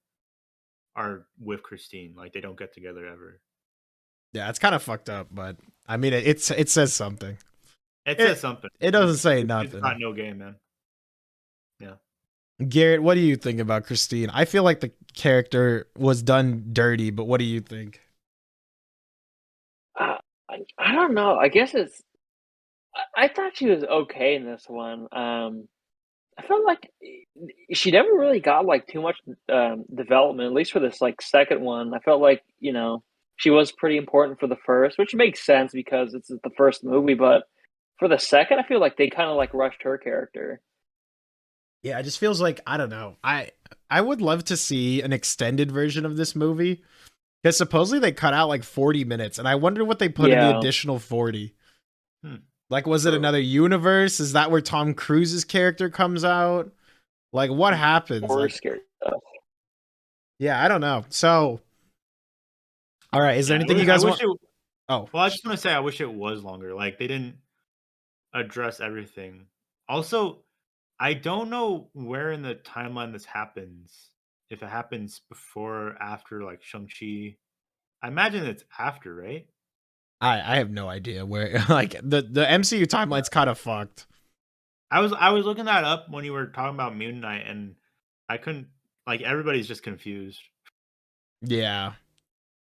are with Christine. Like they don't get together ever. Yeah, it's kind of fucked up, but I mean it says something. It says something. It doesn't say nothing. It's not no game, man. Yeah. Garrett, what do you think about Christine? I feel like the character was done dirty, but what do you think? I don't know. I guess I thought she was okay in this one. I felt like she never really got like too much development, at least for this like second one. I felt like, she was pretty important for the first, which makes sense because it's the first movie. But for the second, I feel like they kind of like rushed her character. Yeah, it just feels like I don't know. I would love to see an extended version of this movie because supposedly they cut out like 40 minutes, and I wonder what they put in the Yeah. additional 40. Hmm. Like, was it True. another universe? Is that where Tom Cruise's character comes out? Like, what happens? Horror Like, scary stuff. yeah, I don't know. So, all right, is there Yeah, anything you I guys wish want? it. Oh, Well, I just want to say I wish it was longer. Like they didn't address everything. Also, I don't know where in the timeline this happens. If it happens before or after like Shang-Chi. I imagine it's after, right? I have no idea where. Like, the MCU timeline's kind of fucked. I was looking that up when you were talking about Moon Knight, and I couldn't, like, everybody's just confused. Yeah.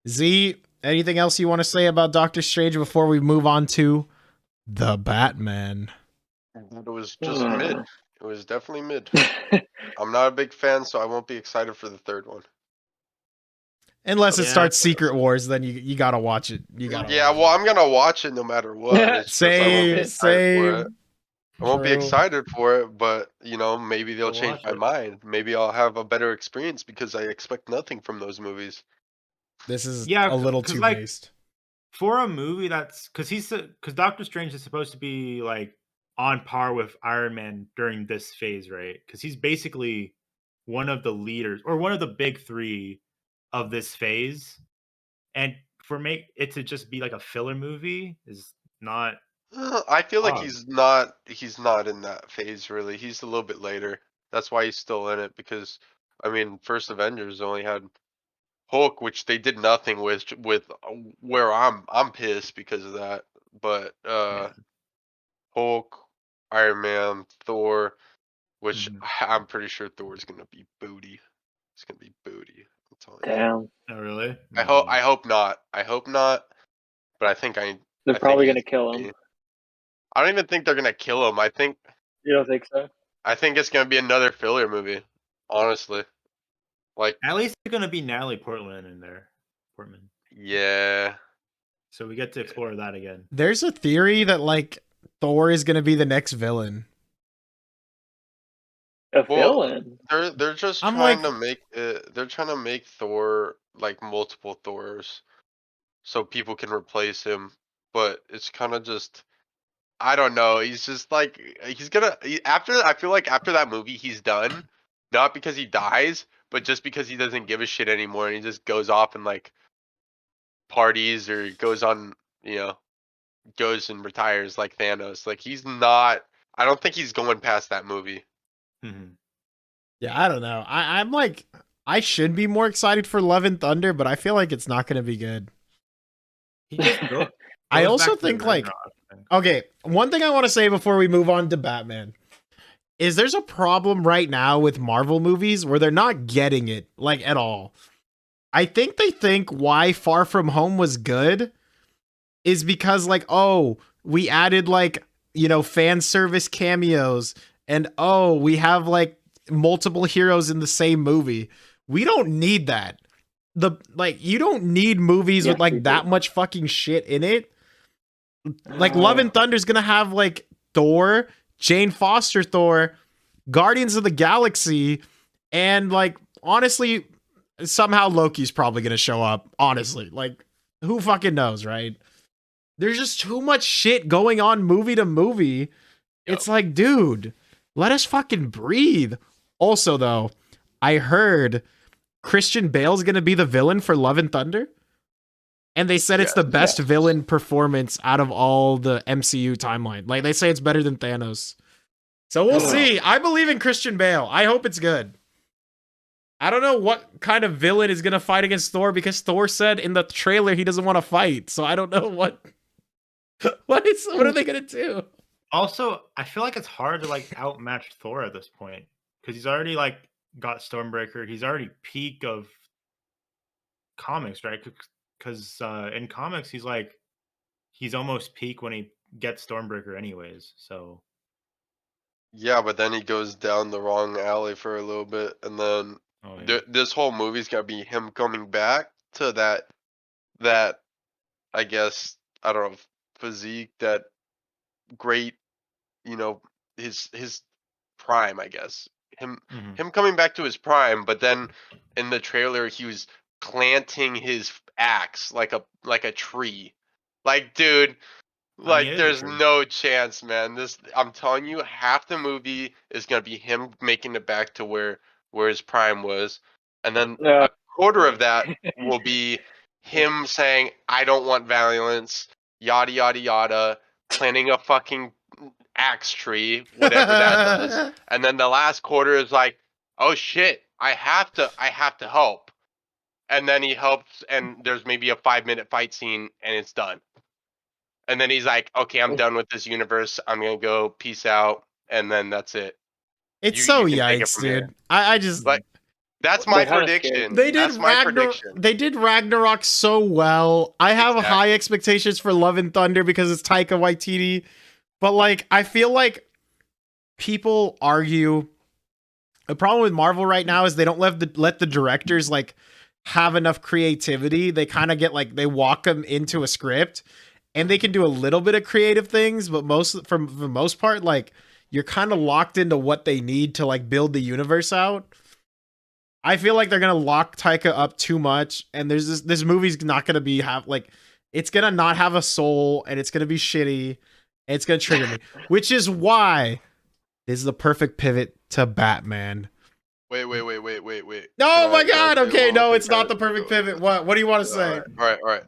Z, anything else you want to say about Doctor Strange before we move on to the Batman? It was just mid. It was definitely mid. I'm not a big fan, so I won't be excited for the third one. Unless it Yeah. starts Secret Wars, then you gotta watch it. You gotta. Yeah, watch well, it. I'm gonna watch it no matter what. It's just I won't be excited for it. I won't be True. excited for it, but maybe they'll Go change watch my it. mind. Maybe I'll have a better experience because I expect nothing from those movies. This is Yeah, a little 'cause, too like, based. For a movie that's because Doctor Strange is supposed to be like on par with Iron Man during this phase, right? Because he's basically one of the leaders or one of the big three of this phase. And for make it to just be like a filler movie is not I feel like odd. he's not in that phase really. He's a little bit later. That's why he's still in it because I mean, first Avengers only had Hulk, which they did nothing with where I'm pissed because of that. But Yeah. Hulk, Iron Man, Thor, which Mhm. I'm pretty sure Thor's gonna be booty. It's gonna be booty. I'm telling you. Damn. Oh, really? I hope not. I hope not. But They're I think probably he's gonna kill gonna him. be. I don't even think they're gonna kill him. You don't think so? I think it's gonna be another filler movie. Honestly. Like, At least it's gonna be Natalie Portman in there. Portman. yeah. So we get to explore that again. There's a theory that like Thor is gonna be the next villain. A Well, villain? they're just I'm trying like, to make they're trying to make Thor like multiple Thors so people can replace him, but it's kind of just I don't know. He's just like after I feel like after that movie he's done, not because he dies, but just because he doesn't give a shit anymore and he just goes off and like parties or goes on, you know, goes and retires like Thanos. Like he's not. I don't think he's going past that movie. Mhm. yeah, I don't know. I'm like, I should be more excited for Love and Thunder, but I feel like it's not gonna be good. He just I goes also back to think like, Ragnarok, I think. okay, one thing I want to say before we move on to Batman is there's a problem right now with Marvel movies where they're not getting it like at all. I think they think why Far From Home was good is because like, oh, we added like, fan service cameos and oh, we have like multiple heroes in the same movie. We don't need that. You don't need movies Yes, with like we that do. much fucking shit in it. Like Love and Thunder's gonna have like Thor, Jane Foster Thor, Guardians of the Galaxy, and like honestly, somehow Loki's probably gonna show up. Honestly, like who fucking knows, right? There's just too much shit going on movie to movie. It's like, dude, let us fucking breathe. Also, though, I heard Christian Bale's gonna be the villain for Love and Thunder. And they said it's the best yes. villain performance out of all the MCU timeline. Like they say it's better than Thanos. So we'll see. I believe in Christian Bale. I hope it's good. I don't know what kind of villain is going to fight against Thor because Thor said in the trailer he doesn't want to fight. So I don't know what what are they going to do? Also, I feel like it's hard to like outmatch Thor at this point because he's already like got Stormbreaker. He's already peak of comics, right? Because in comics, he's almost peak when he gets Stormbreaker, anyways. So Yeah, but then he goes down the wrong alley for a little bit, and then this whole movie's gonna be him coming back to that I guess I don't know physique, that great, his prime, I guess. him coming back to his prime, but then in the trailer he was planting his axe like a tree. Like, dude, I mean, like it is a there's tree. no chance, man. This, I'm telling you, half the movie is gonna be him making it back to where his prime was, and then No. a quarter of that will be him saying, "I don't want violence," yada yada yada, planting a fucking axe tree, whatever that does, and then the last quarter is like, "Oh shit, I have to help," and then he helps, and there's maybe a 5-minute fight scene, and it's done. And then he's like, "Okay, I'm done with this universe. I'm gonna go. Peace out." And then that's it. It's You so can take it yikes, from here. dude. I just Like, that's my They're kinda scared. prediction. they did That's my Ragnarok. prediction. They did Ragnarok so well. I have Exactly. high expectations for Love and Thunder because it's Taika Waititi, but like I feel like people argue the problem with Marvel right now is they don't let the directors like have enough creativity. They kind of get like they walk them into a script, and they can do a little bit of creative things, but for the most part, like you're kind of locked into what they need to like build the universe out. I feel like they're gonna lock Taika up too much, and there's this movie's not gonna be it's gonna not have a soul, and it's gonna be shitty, and it's gonna trigger me, which is why this is the perfect pivot to Batman. Wait. Oh my Can I god! say Okay, one no, thing, it's not guys? the perfect pivot. What do you want to say? All right.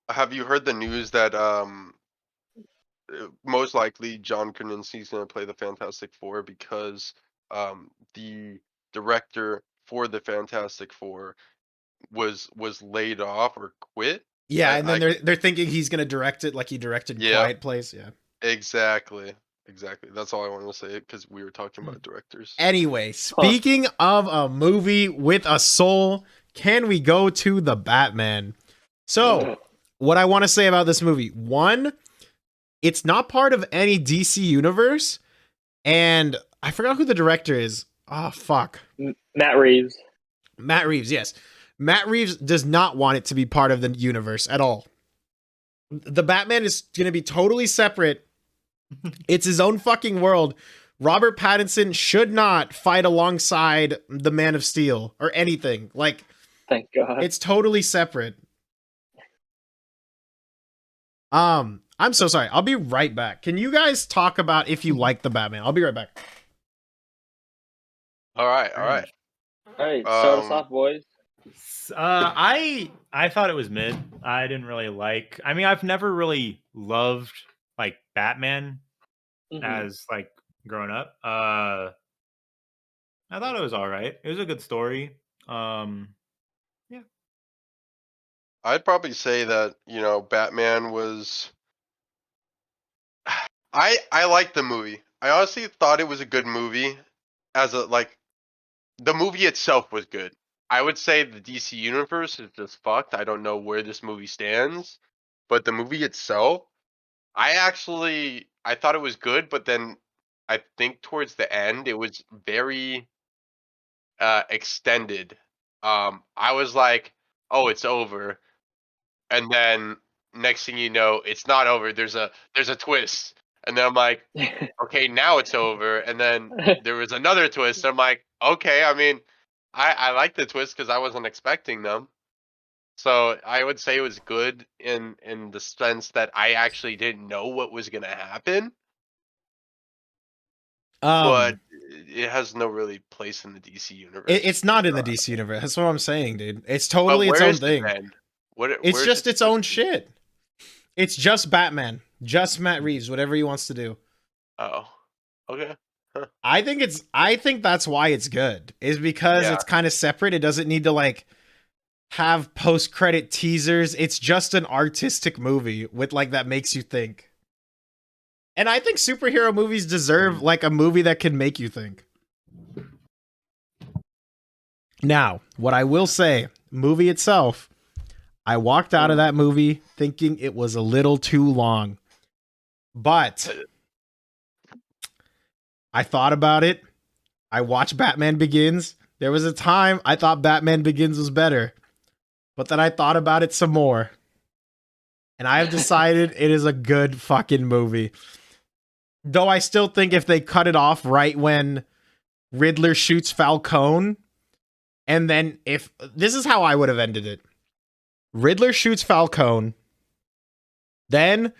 Have you heard the news that most likely John Krasinski's gonna play the Fantastic Four because the director for the Fantastic Four was laid off or quit? Yeah, and then I they're thinking he's gonna direct it like he directed Yeah. Quiet Place. Yeah. Exactly. That's all I wanted to say because we were talking about directors. Anyway, speaking of a movie with a soul, can we go to the Batman? So, what I want to say about this movie: one, it's not part of any DC universe, and I forgot who the director is. Oh fuck, Matt Reeves. Matt Reeves. Yes, Matt Reeves does not want it to be part of the universe at all. The Batman is going to be totally separate. It's his own fucking world. Robert Pattinson should not fight alongside the Man of Steel or anything. Like, Thank God. it's totally separate. I'm so sorry. I'll be right back. Can you guys talk about if you like the Batman? I'll be right back. All right. All right, start us off, boys. I thought it was mid. I didn't really like. I mean, I've never really loved like Batman as like growing up. I thought it was all right. It was a good story. Yeah. I'd probably say that, Batman was. I liked the movie. I honestly thought it was a good movie. The movie itself was good. I would say the DC universe is just fucked. I don't know where this movie stands, but the movie itself, I thought it was good, but then I think towards the end it was very extended. I was like, "Oh, it's over," and then next thing you know, it's not over. There's a twist, and then I'm like, "Okay, now it's over," and then there was another twist. I'm like, "Okay." I mean, I like the twist because I wasn't expecting them. So I would say it was good in the sense that I actually didn't know what was gonna happen, but it has no really place in the DC universe. It's not in the DC universe. That's what I'm saying, dude. It's But totally its where own is it thing. then? It's where's just it its own supposed to be? shit. It's just Batman, just Matt Reeves, whatever he wants to do. Oh, okay. I think that's why it's good. Is because Yeah. it's kind of separate. It doesn't need to like have post-credit teasers. It's just an artistic movie with like that makes you think. And I think superhero movies deserve like a movie that can make you think. Now, what I will say, movie itself, I walked out of that movie thinking it was a little too long. But I thought about it. I watched Batman Begins. There was a time I thought Batman Begins was better. But then I thought about it some more. And I have decided it is a good fucking movie. Though I still think if they cut it off right when Riddler shoots Falcone, and then if this is how I would have ended it. Riddler shoots Falcone, then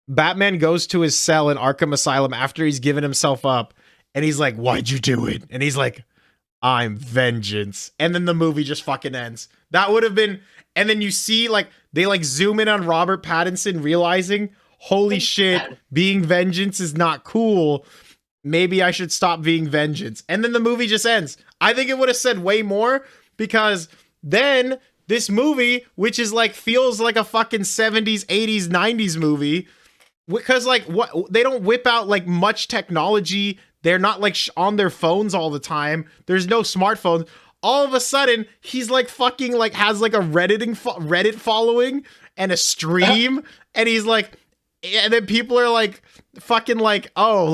Batman goes to his cell in Arkham Asylum after he's given himself up, and he's like, "Why'd you do it?" And he's like, "I'm vengeance." And then the movie just fucking ends. That would have been, and then you see like they like zoom in on Robert Pattinson realizing, holy shit, being vengeance is not cool. Maybe I should stop being vengeance. And then the movie just ends. I think it would have said way more, because then this movie, which is like feels like a fucking 70s, 80s, 90s movie, because like what they don't whip out like much technology. They're not like on their phones all the time. There's no smartphones. All of a sudden, he's like fucking like has like a Reddit following and a stream, and he's like, and then people are like fucking like, oh,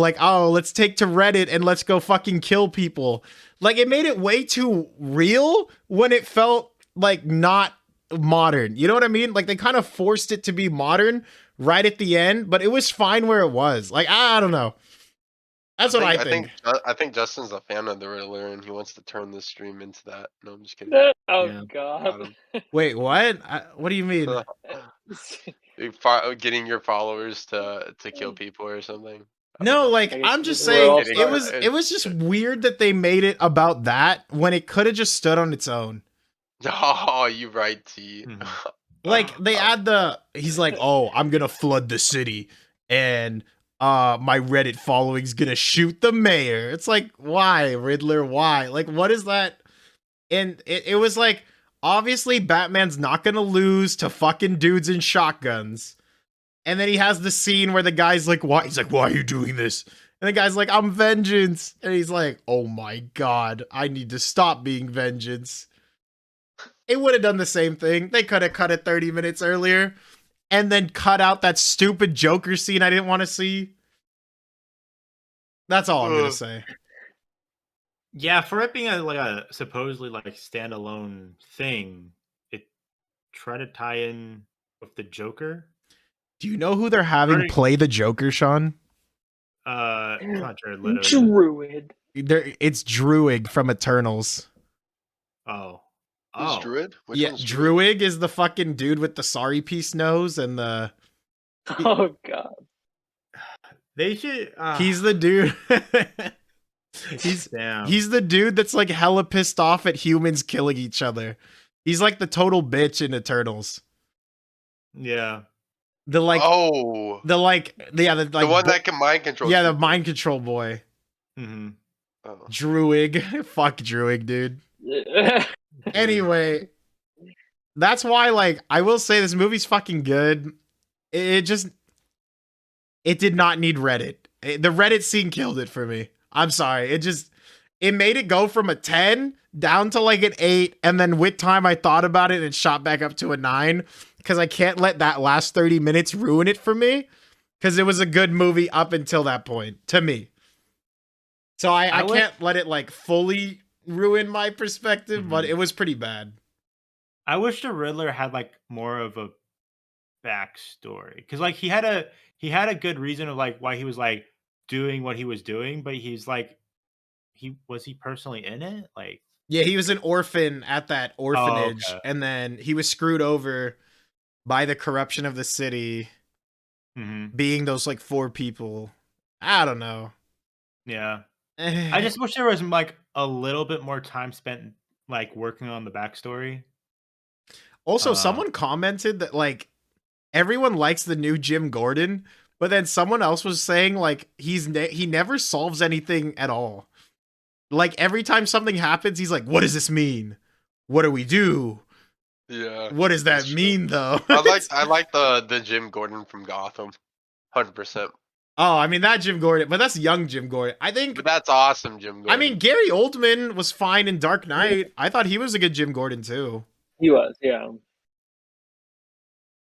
let's take to Reddit and let's go fucking kill people. Like, it made it way too real when it felt like not modern. You know what I mean? Like, they kind of forced it to be modern right at the end, but it was fine where it was. Like, I don't know. That's what I think. I think Justin's a fan of the Riddler, and he wants to turn this stream into that. No, I'm just kidding. Oh Yeah. God. Wait, what? What do you mean? Getting your followers to kill people or something. No, like, I guess I'm just we're saying all it was just weird that they made it about that when it could have just stood on its own. Oh, you right, T. Like, they add he's like, "Oh, I'm gonna flood the city, and my Reddit following's gonna shoot the mayor." It's like, why, Riddler? Why? Like, what is that? And it was like, obviously Batman's not gonna lose to fucking dudes in shotguns. And then he has the scene where the guy's like, "Why?" He's like, "Why are you doing this?" And the guy's like, "I'm vengeance." And he's like, "Oh my God, I need to stop being vengeance." It would have done the same thing. They could have cut it 30 minutes earlier and then cut out that stupid Joker scene I didn't want to see. That's all I'm going to say. Yeah, for it being a supposedly like standalone thing, it tried to tie in with the Joker. Do you know who they're having play the Joker, Sean? It's not Jared Leto. Druid. It's Druid from Eternals. Oh. Who's Druid? Which Yeah, one's Druid is the fucking dude with the sorry piece nose and the... Oh God. They should... He's the dude... He's the dude that's like hella pissed off at humans killing each other. He's like the total bitch in Eternals. Yeah. The like the one that can mind control. Yeah, the mind control boy. Mm-hmm. Oh. Druid. Fuck Druid, dude. Anyway, that's why, like, I will say this movie's fucking good. It did not need Reddit. The Reddit scene killed it for me. I'm sorry. It made it go from a 10 down to like an 8, and then with time I thought about it and it shot back up to a 9, because I can't let that last 30 minutes ruin it for me, because it was a good movie up until that point, to me. So I can't let it like fully ruin my perspective, but it was pretty bad. I wish the Riddler had like more of a backstory, because like he had a good reason of like why he was like doing what he was doing, but he's like, was he personally in it? Like, yeah, he was an orphan at that orphanage, and then he was screwed over by the corruption of the city, being those like 4 people. I don't know. Yeah. I just wish there was like a little bit more time spent like working on the backstory. Also, someone commented that like everyone likes the new Jim Gordon, but then someone else was saying like he never solves anything at all. Like every time something happens, he's like, "What does this mean? What do we do? Yeah. What does that mean, though?" I like the Jim Gordon from Gotham, 100%. Oh, I mean that Jim Gordon, but that's young Jim Gordon. I think. But that's awesome, Jim Gordon. I mean, Gary Oldman was fine in Dark Knight. I thought he was a good Jim Gordon too. He was, yeah.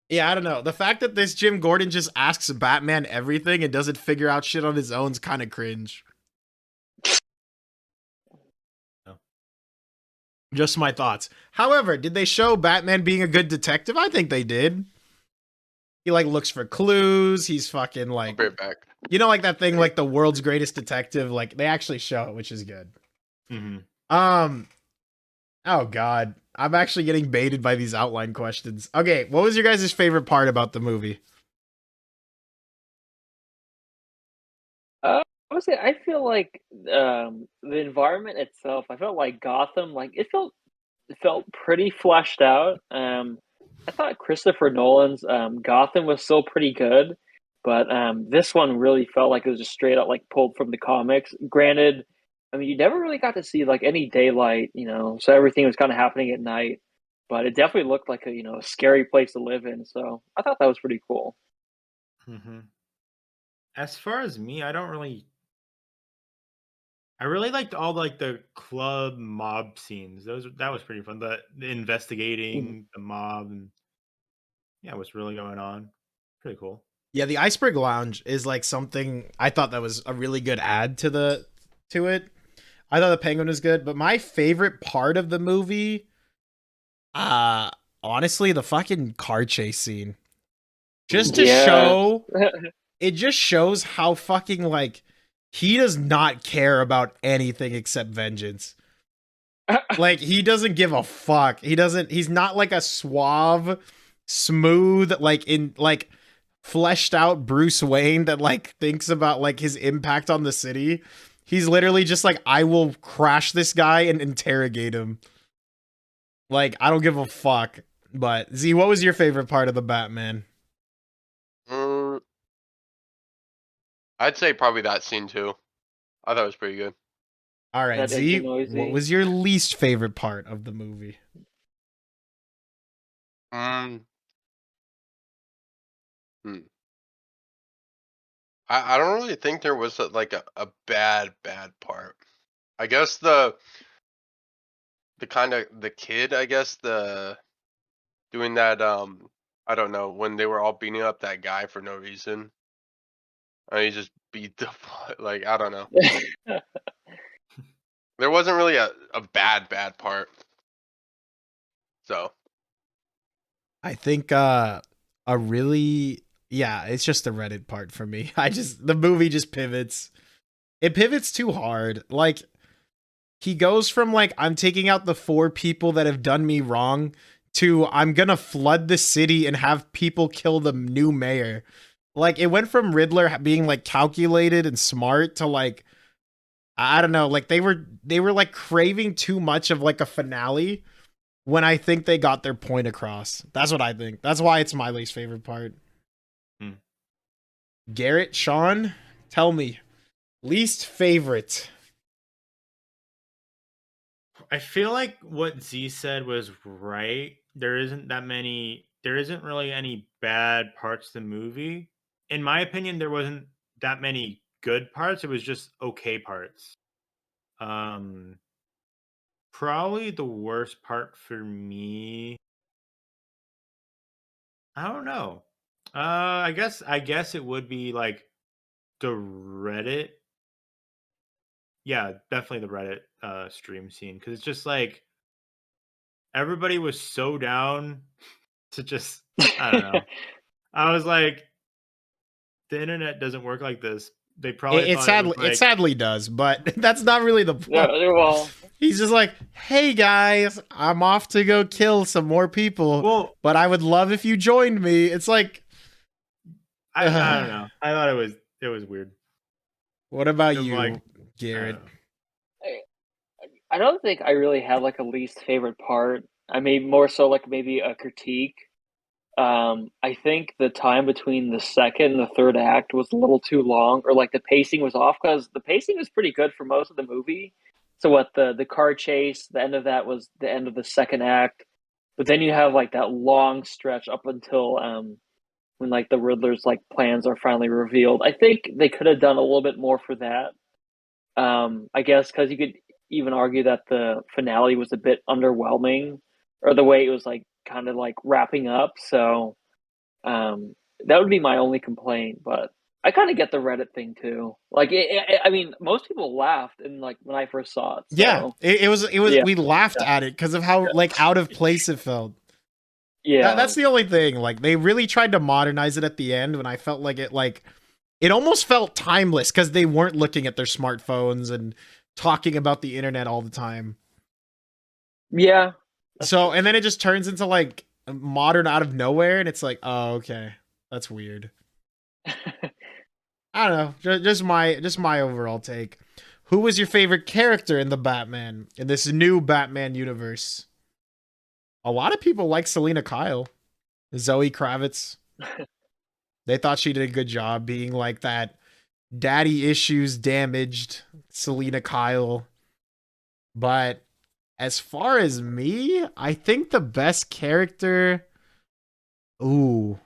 Yeah, I don't know. The fact that this Jim Gordon just asks Batman everything and doesn't figure out shit on his own is kind of cringe. Just my thoughts. However, did they show Batman being a good detective? I think they did. He like looks for clues. He's fucking I'll like, be right back. you know, like that thing, like the world's greatest detective. Like they actually show it, which is good. Mm-hmm. Oh god, I'm actually getting baited by these outline questions. Okay, what was your guys' favorite part about the movie? I would say I feel like the environment itself. I felt like Gotham, like it felt pretty fleshed out. I thought Christopher Nolan's Gotham was still pretty good, but this one really felt like it was just straight out like pulled from the comics. Granted, I mean you never really got to see like any daylight, so everything was kind of happening at night. But it definitely looked like a scary place to live in. So I thought that was pretty cool. Mm-hmm. As far as me, I really liked all like the club mob scenes. That was pretty fun. The investigating the mob and yeah, what's really going on. Pretty cool. Yeah, the Iceberg Lounge is like something I thought that was a really good add to it. I thought the Penguin was good, but my favorite part of the movie, uh, honestly, the fucking car chase scene. Just to Yeah. show, it just shows how fucking like he does not care about anything except vengeance. Like he doesn't give a fuck. He's not like a suave, smooth, like in like fleshed out Bruce Wayne that like thinks about like his impact on the city. He's literally just like, I will crash this guy and interrogate him. Like, I don't give a fuck. But Z, what was your favorite part of the Batman? Mm, I'd say probably that scene too. I thought it was pretty good. All right, That Z, engine noisy. what was your least favorite part of the movie? Mm, hmm. I don't really think there was a bad part. I guess the kind of the kid, I guess the doing that I don't know, when they were all beating up that guy for no reason. And he just beat the like I don't know. There wasn't really a bad part. So I think a really yeah, it's just the Reddit part for me. The movie just pivots. It pivots too hard. Like he goes from like I'm taking out the 4 people that have done me wrong to I'm gonna flood the city and have people kill the new mayor. Like it went from Riddler being like calculated and smart to like I don't know, like they were like craving too much of like a finale when I think they got their point across. That's what I think. That's why it's my least favorite part. Hmm. Garrett, Sean, tell me. Least favorite. I feel like what Z said was right. There isn't really any bad parts to the movie. In my opinion, there wasn't that many good parts. It was just okay parts. Probably the worst part for me, I don't know. I guess it would be like the Reddit. Yeah, definitely the Reddit stream scene cuz it's just like everybody was so down to just I don't know. I was like the internet doesn't work like this. They probably thought it was It like sadly does, but that's not really the Yeah, point. well, He's just like, hey guys, I'm off to go kill some more people, well, but I would love if you joined me. It's like, I don't know. I thought it was weird. what about It was you, like I Garrett? don't know. I don't think I really had like a least favorite part. I mean, more so like maybe a critique. I think the time between the second and the third act was a little too long, or like the pacing was off because the pacing was pretty good for most of the movie. So what the car chase, the end of that was the end of the second act, but then you have like that long stretch up until when like the Riddler's like plans are finally revealed. I think they could have done a little bit more for that. I guess because you could even argue that the finale was a bit underwhelming, or the way it was like kind of like wrapping up. So that would be my only complaint. But I kind of get the Reddit thing too. Like, I mean, most people laughed and like when I first saw it. So, Yeah, it was. yeah, We laughed at it because of how like out of place it felt. Yeah. That's the only thing. Like they really tried to modernize it at the end when I felt like it almost felt timeless because they weren't looking at their smartphones and talking about the internet all the time. Yeah. That's So true. and then it just turns into like modern out of nowhere, and it's like, oh, okay, that's weird. I don't know. Just my overall take. Who was your favorite character in the Batman in this new Batman universe? A lot of people like Selena Kyle, Zoe Kravitz. They thought she did a good job being like that daddy issues damaged Selena Kyle. But as far as me, I think the best character. Ooh,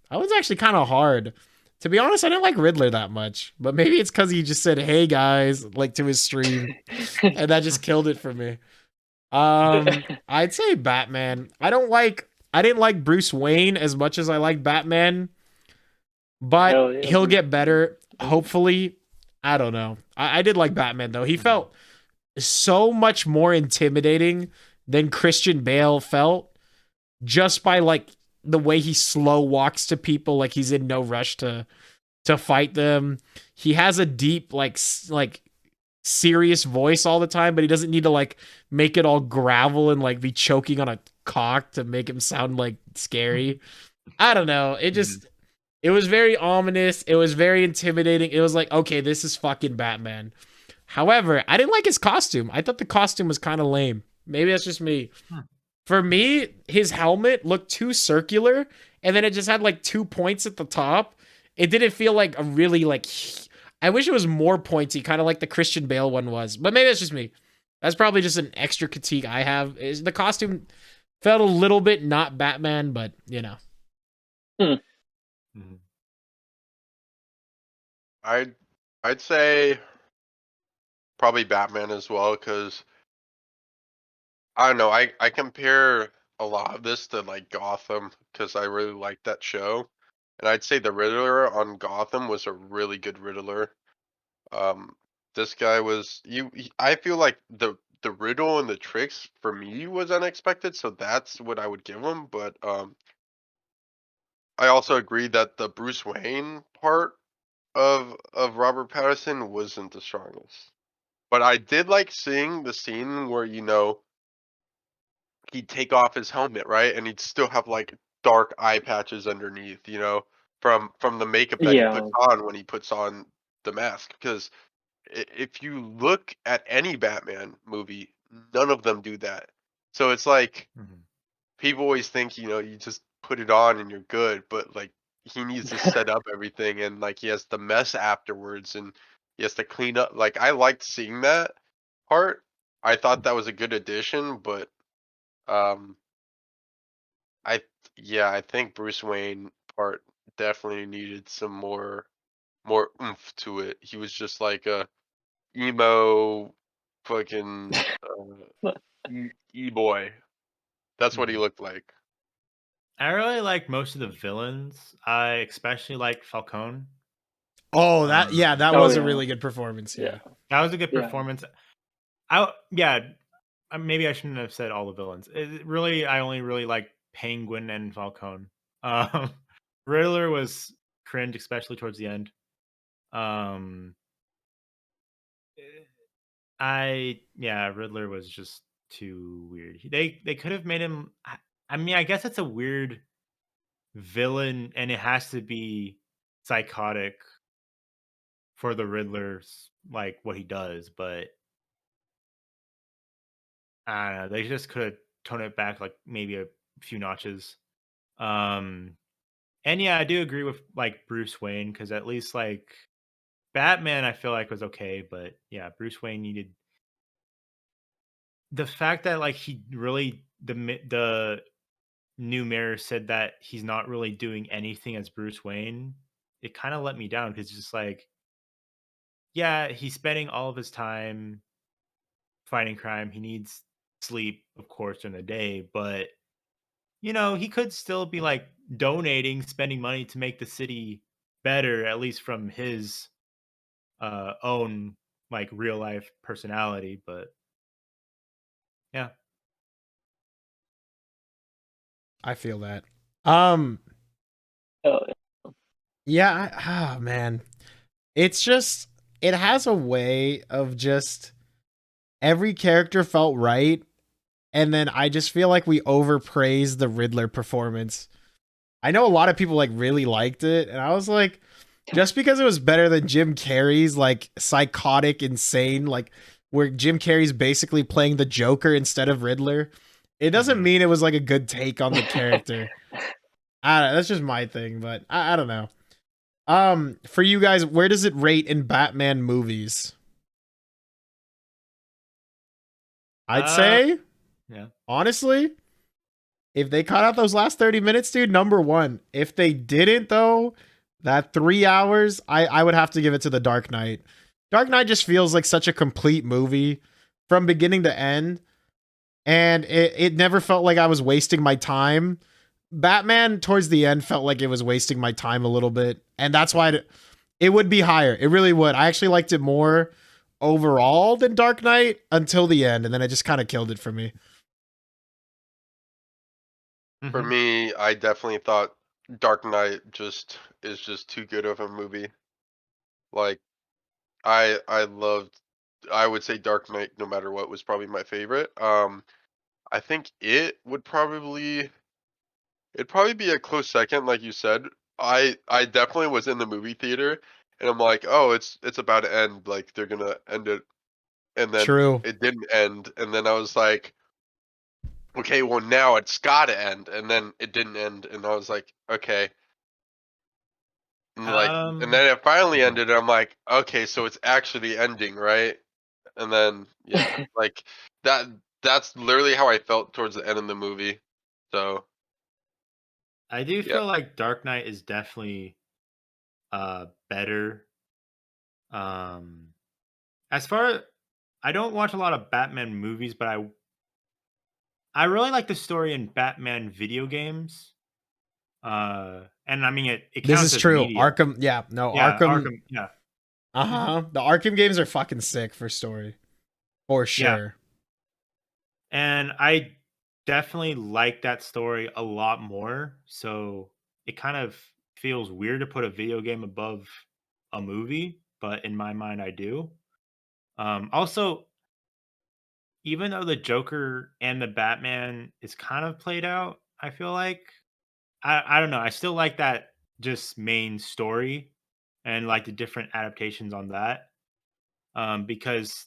that was actually kind of hard. To be honest, I didn't like Riddler that much, but maybe it's because he just said "Hey guys" like to his stream, and that just killed it for me. I'd say Batman. I didn't like Bruce Wayne as much as I like Batman, but Hell yeah. he'll get better. Hopefully, I don't know. I did like Batman though. He felt so much more intimidating than Christian Bale felt just by like the way he slow walks to people, like he's in no rush to fight them. He has a deep like serious voice all the time, but he doesn't need to like make it all gravel and like be choking on a cock to make him sound like scary. I don't know. It was very ominous. It was very intimidating. It was like, okay, this is fucking Batman. However, I didn't like his costume. I thought the costume was kind of lame. Maybe that's just me. For me, his helmet looked too circular, and then it just had like 2 points at the top. It didn't feel like a really like. I wish it was more pointy, kind of like the Christian Bale one was. But maybe that's just me. That's probably just an extra critique I have. Is the costume felt a little bit not Batman, but you know. I'd say probably Batman as well, because I don't know. I compare a lot of this to like Gotham because I really like that show, and I'd say the Riddler on Gotham was a really good Riddler. Um, this guy was I feel like the riddle and the tricks for me was unexpected, so that's what I would give him. But I also agree that the Bruce Wayne part of Robert Pattinson wasn't the strongest. But I did like seeing the scene where he'd take off his helmet, right? And he'd still have like dark eye patches underneath, from the makeup that he puts Yeah. on when he puts on the mask. Because if you look at any Batman movie, none of them do that. So it's like people always think, you just put it on and you're good, but like he needs to set up everything, and like he has the mess afterwards, and he has to clean up. Like I liked seeing that part. I thought that was a good addition, but um I yeah, I think Bruce Wayne part definitely needed some more oomph to it. He was just like a emo fucking e-boy. That's what he looked like. I really like most of the villains. I especially like Falcone. Oh, that Oh was a yeah. really good performance. Yeah. That was a good Yeah. performance. Maybe I shouldn't have said all the villains. I only really like Penguin and Falcone. Um, Riddler was cringe, especially towards the end. Um, Riddler was just too weird. They could have made him. I mean, I guess it's a weird villain, and it has to be psychotic for the Riddler's like what he does, but I don't know. They just could have toned it back like maybe a few notches. Um, and yeah, I do agree with like Bruce Wayne because at least like Batman, I feel like was okay, but yeah, Bruce Wayne needed the fact that like he really the new mayor said that he's not really doing anything as Bruce Wayne. It kind of let me down because it's just like, yeah, he's spending all of his time fighting crime. He needs sleep, of course, during the day, but he could still be like donating, spending money to make the city better, at least from his own like real life personality. But yeah, I feel that. Oh, Yeah, man. It's just it has a way of just every character felt right, and then I just feel like we overpraised the Riddler performance. I know a lot of people like really liked it, and I was like, just because it was better than Jim Carrey's like psychotic, insane, like where Jim Carrey's basically playing the Joker instead of Riddler, it doesn't mean it was like a good take on the character. I don't know, that's just my thing, but I don't know. For you guys, where does it rate in Batman movies? I'd say, Yeah. honestly, if they cut out those last 30 minutes, dude, number one. If they didn't, though, that 3 hours, I would have to give it to The Dark Knight. Dark Knight just feels like such a complete movie from beginning to end, and it never felt like I was wasting my time. Batman, towards the end, felt like it was wasting my time a little bit, and that's why it would be higher. It really would. I actually liked it more overall than Dark Knight until the end, and then it just kind of killed it for me. For me, I definitely thought Dark Knight is just too good of a movie. Like I would say Dark Knight no matter what was probably my favorite. I think it'd probably be a close second, like you said. I definitely was in the movie theater and I'm like, oh, it's about to end, like they're gonna end it, and then True. it didn't end, and then I was like, okay, well now it's gotta end, and then it didn't end, and I was like, okay. And and then it finally ended, and I'm like, okay, so it's actually ending, right? And then yeah, like that's literally how I felt towards the end of the movie. So I do yeah. feel like Dark Knight is definitely better. As far I don't watch a lot of Batman movies, but I really like the story in Batman video games. And I mean it This counts is as true. media. Arkham, yeah, no, Yeah, Arkham. yeah. The Arkham games are fucking sick for story, for sure. And I definitely like that story a lot more. So it kind of feels weird to put a video game above a movie, but in my mind, I do. Also, even though the Joker and the Batman is kind of played out, I feel like I don't know. I still like that just main story and like the different adaptations on that. Because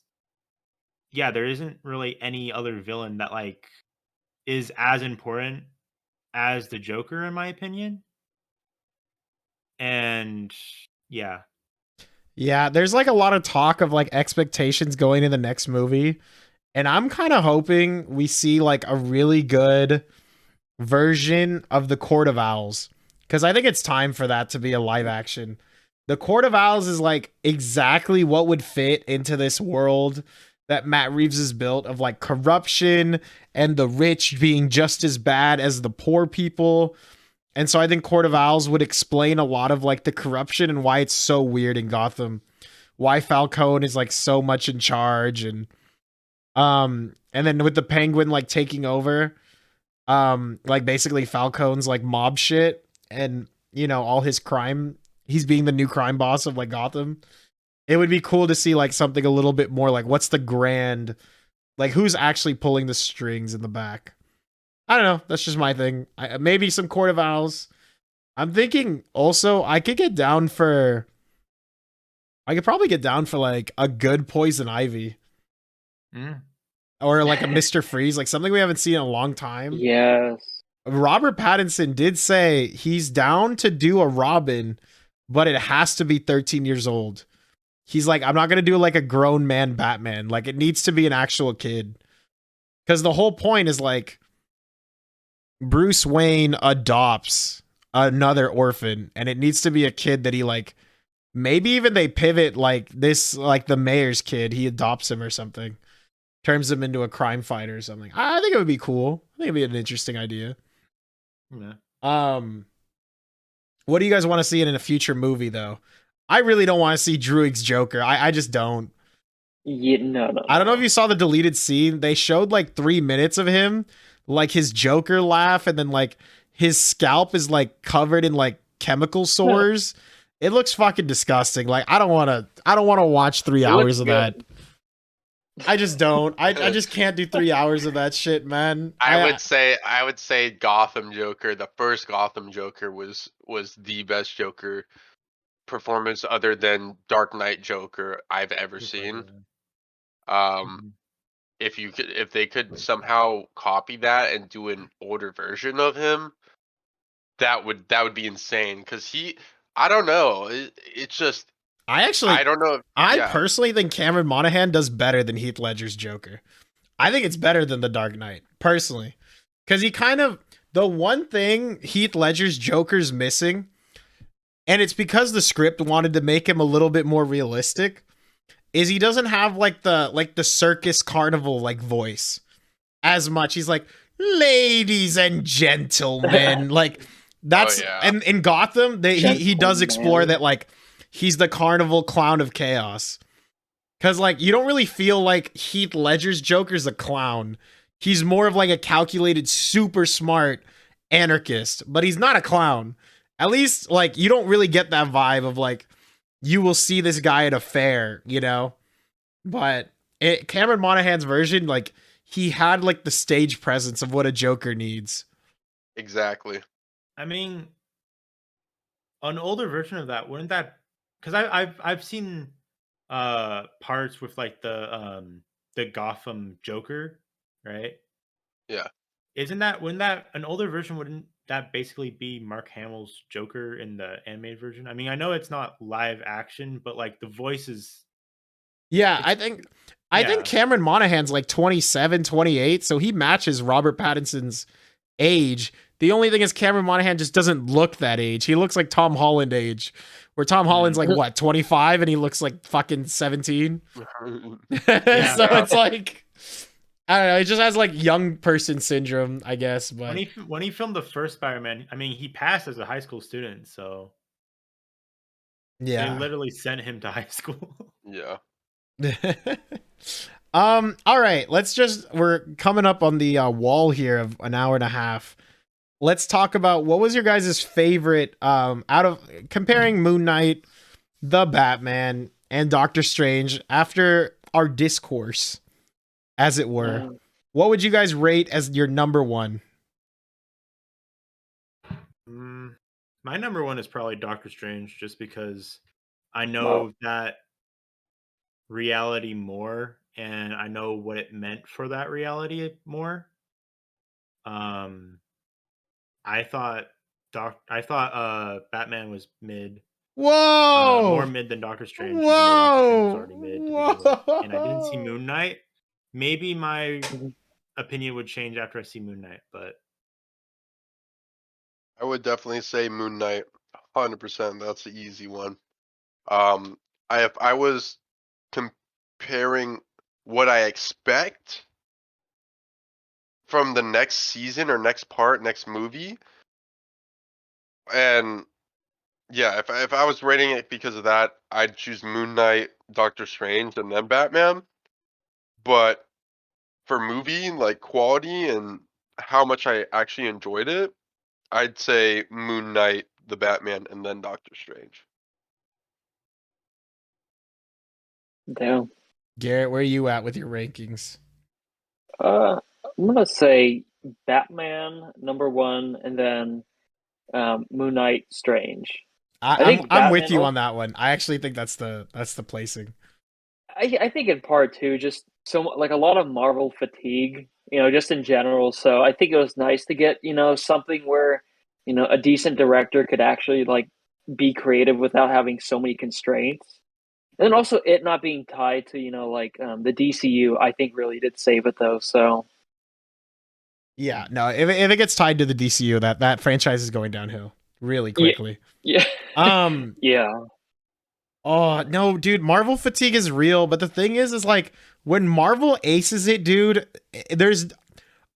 yeah, there isn't really any other villain that like is as important as the Joker, in my opinion. And yeah. Yeah, there's like a lot of talk of like expectations going in the next movie. And I'm kind of hoping we see like a really good version of the Court of Owls. Because I think it's time for that to be a live action. The Court of Owls is like exactly what would fit into this world that Matt Reeves has built of like corruption and the rich being just as bad as the poor people. And so I think Court of Owls would explain a lot of like the corruption and why it's so weird in Gotham. Why Falcone is like so much in charge, and then with the Penguin like taking over, like basically Falcone's like mob shit and you know all his crime, he's being the new crime boss of like Gotham. It would be cool to see like something a little bit more like what's the grand, like who's actually pulling the strings in the back. I don't know. That's just my thing. Maybe some Court of Owls. I'm thinking also I could probably get down for like a good Poison Ivy. Or like a Mr. Freeze, like something we haven't seen in a long time. Yes. Robert Pattinson did say he's down to do a Robin, but it has to be 13 years old. He's like, I'm not going to do like a grown man Batman. Like it needs to be an actual kid. Because the whole point is like, Bruce Wayne adopts another orphan and it needs to be a kid that he like, maybe even they pivot like this, like the mayor's kid, he adopts him or something, turns him into a crime fighter or something. I think it would be cool. I think it'd be an interesting idea. Yeah. What do you guys want to see in a future movie though? I really don't want to see Druig's Joker. I just don't. Yeah, no. I don't know if you saw the deleted scene. They showed like 3 minutes of him, like his Joker laugh, and then like his scalp is like covered in like chemical sores. It looks fucking disgusting. Like I don't want to watch 3 It hours looks of good. that. I just don't. I just can't do 3 hours of that shit, man. I would say Gotham Joker, the first Gotham Joker was the best Joker performance other than Dark Knight Joker I've ever seen. Mhm. If they could somehow copy that and do an older version of him, that would be insane. Cause I don't know. It's just I don't know. I Yeah, personally think Cameron Monaghan does better than Heath Ledger's Joker. I think it's better than The Dark Knight, personally. Because the one thing Heath Ledger's Joker's missing, and it's because the script wanted to make him a little bit more realistic, is he doesn't have like the circus carnival like voice as much. He's like, ladies and gentlemen. Like that's yeah. and in Gotham, he does explore Gentleman. that like he's the carnival clown of chaos. Cause like you don't really feel like Heath Ledger's Joker's a clown. He's more of like a calculated, super smart anarchist, but he's not a clown. At least like you don't really get that vibe of like you will see this guy at a fair, you know? But Cameron Monaghan's version, like he had like the stage presence of what a Joker needs. exactly. I mean, an older version of that wouldn't that? Because I've seen parts with like the Gotham Joker, right? Yeah. Wouldn't that an older version, wouldn't that basically be Mark Hamill's Joker in the animated version? I mean, I know it's not live action, but like the voice is. Yeah, It's- I yeah. think Cameron Monaghan's like 27, 28, so he matches Robert Pattinson's age. The only thing is Cameron Monaghan just doesn't look that age. He looks like Tom Holland age. Where Tom Holland's like what, 25 and he looks like fucking 17. So it's like I don't know, it just has like young person syndrome, I guess, but When he filmed the first Spider-Man, I mean, he passed as a high school student, so they literally sent him to high school. Yeah. All right, we're coming up on the wall here of an hour and a half. Let's talk about what was your guys' favorite out of comparing Moon Knight, the Batman, and Doctor Strange after our discourse, as it were. What would you guys rate as your number one? My number one is probably Doctor Strange, just because I know that reality more, and I know what it meant for that reality more. I thought Batman was mid. Whoa! More mid than Doctor Strange. Whoa! Doctor Strange was already mid to begin with, and I didn't see Moon Knight. Maybe my opinion would change after I see Moon Knight, but I would definitely say Moon Knight, 100%. That's the easy one. If I was comparing what I expect from the next season or next movie, and yeah, if I was rating it because of that, I'd choose Moon Knight, Doctor Strange, and then Batman. But for movie like quality and how much I actually enjoyed it, I'd say Moon Knight, the Batman, and then Doctor Strange. Damn. Garrett, where are you at with your rankings? I'm gonna say Batman number one, and then Moon Knight, Strange. I'm with you on that one. I actually think that's the placing. I think in part too, just like a lot of Marvel fatigue, just in general. So I think it was nice to get something where a decent director could actually like be creative without having so many constraints. And then also it not being tied to the DCU, I think really did save it though. So yeah, no, if it gets tied to the DCU, that franchise is going downhill really quickly. Yeah. Yeah. Oh no, dude, Marvel fatigue is real, but the thing is like when Marvel aces it, dude,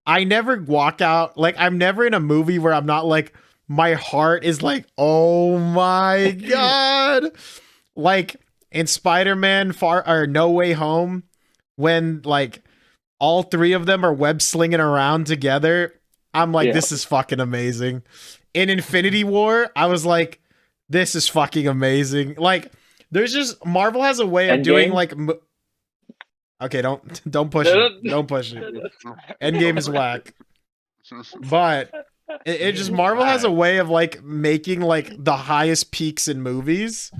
I never walk out, like I'm never in a movie where I'm not like my heart is like, oh my god. Like in Spider-Man No Way Home, when like all three of them are web slinging around together, I'm like, Yeah. this is fucking amazing. In Infinity War, I was like, this is fucking amazing. Like, there's just Marvel has a way of doing Endgame? like. Okay, don't push it. Don't push it. Endgame is whack. But it just Marvel has a way of like making like the highest peaks in movies.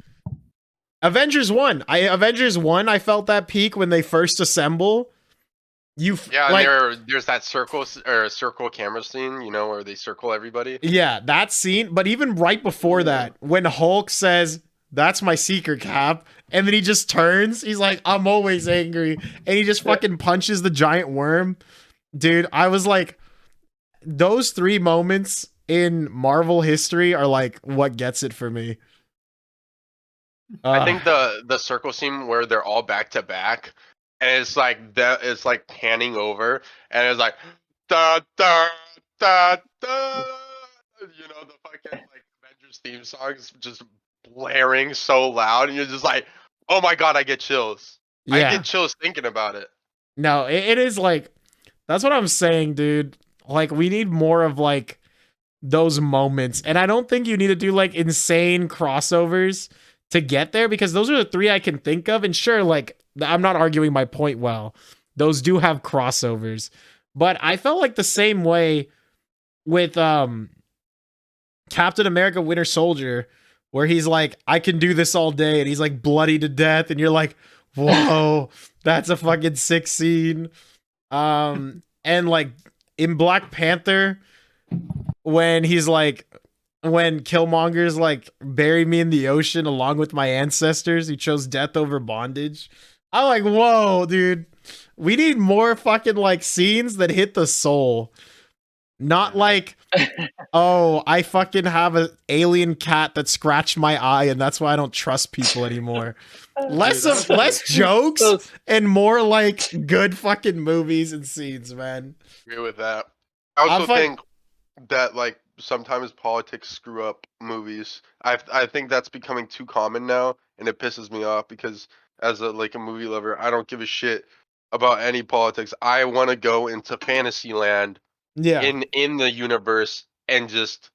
Avengers 1. Avengers 1, I felt that peak when they first assemble. Yeah, like, and there's that circle camera scene, you know, where they circle everybody. yeah, that scene. But even right before that, when Hulk says, "That's my secret, Cap," and then he just turns, he's like, "I'm always angry," and he just fucking punches the giant worm. Dude, I was like, those three moments in Marvel history are like what gets it for me. I think the circle scene where they're all back to back, and it's like that. It's like panning over, and it's like da da da da. You know, the fucking like Avengers theme song is just blaring so loud, and you're just like, oh my god, I get chills. I Yeah. get chills thinking about it. No, it is like, that's what I'm saying, dude. Like, we need more of like those moments, and I don't think you need to do like insane crossovers to get there, because those are the three I can think of. And sure, like, I'm not arguing my point well. Those do have crossovers. But I felt like the same way with Captain America Winter Soldier, where he's like, I can do this all day, and he's like bloody to death, and you're like, whoa, that's a fucking sick scene. And like in Black Panther, when he's like, when Killmonger's like, bury me in the ocean along with my ancestors, he chose death over bondage. I'm like, whoa, dude. We need more fucking like scenes that hit the soul. Not like, oh, I fucking have an alien cat that scratched my eye and that's why I don't trust people anymore. Less jokes and more like good fucking movies and scenes, man. Agree with that. I also think that like sometimes politics screw up movies. I think that's becoming too common now, and it pisses me off because as a movie lover, I don't give a shit about any politics. I want to go into fantasy land, yeah, in the universe and just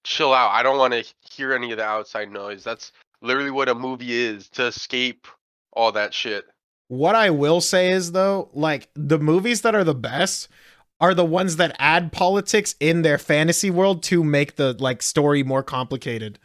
chill out. I don't want to hear any of the outside noise. That's literally what a movie is, to escape all that shit. What I will say is though, like the movies that are the best are the ones that add politics in their fantasy world to make the like story more complicated.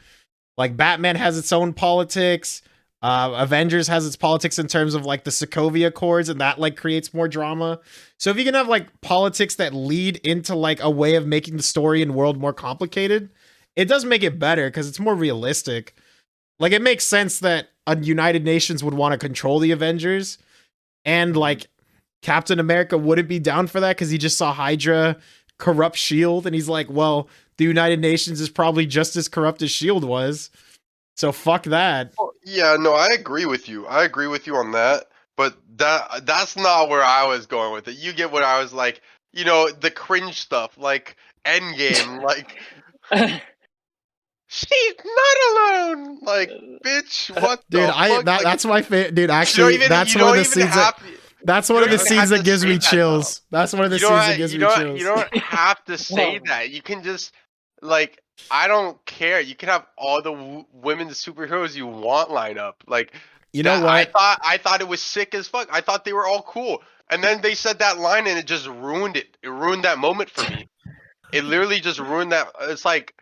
Like Batman has its own politics. Avengers has its politics in terms of like the Sokovia Accords, and that like creates more drama. So if you can have like politics that lead into like a way of making the story and world more complicated, it does make it better because it's more realistic. Like it makes sense that a United Nations would want to control the Avengers, and like Captain America wouldn't be down for that because he just saw Hydra corrupt S.H.I.E.L.D. and he's like, well, the United Nations is probably just as corrupt as S.H.I.E.L.D. was. So fuck that. Well, yeah, no, I agree with you. I agree with you on that. But that's not where I was going with it. You get what I was like, you know, the cringe stuff, like Endgame, like she's not alone. Like, bitch, what the Dude, fuck? that's my favorite. Dude, actually, that's one of the scenes that. That's one of the scenes that gives me chills. That's one of the scenes that gives me chills. You don't have to say that. You can just, like, I don't care. You can have all the women superheroes you want line up. Like, you know what? I thought it was sick as fuck. I thought they were all cool. And then they said that line and it just ruined it. It ruined that moment for me. It literally just ruined that. It's like,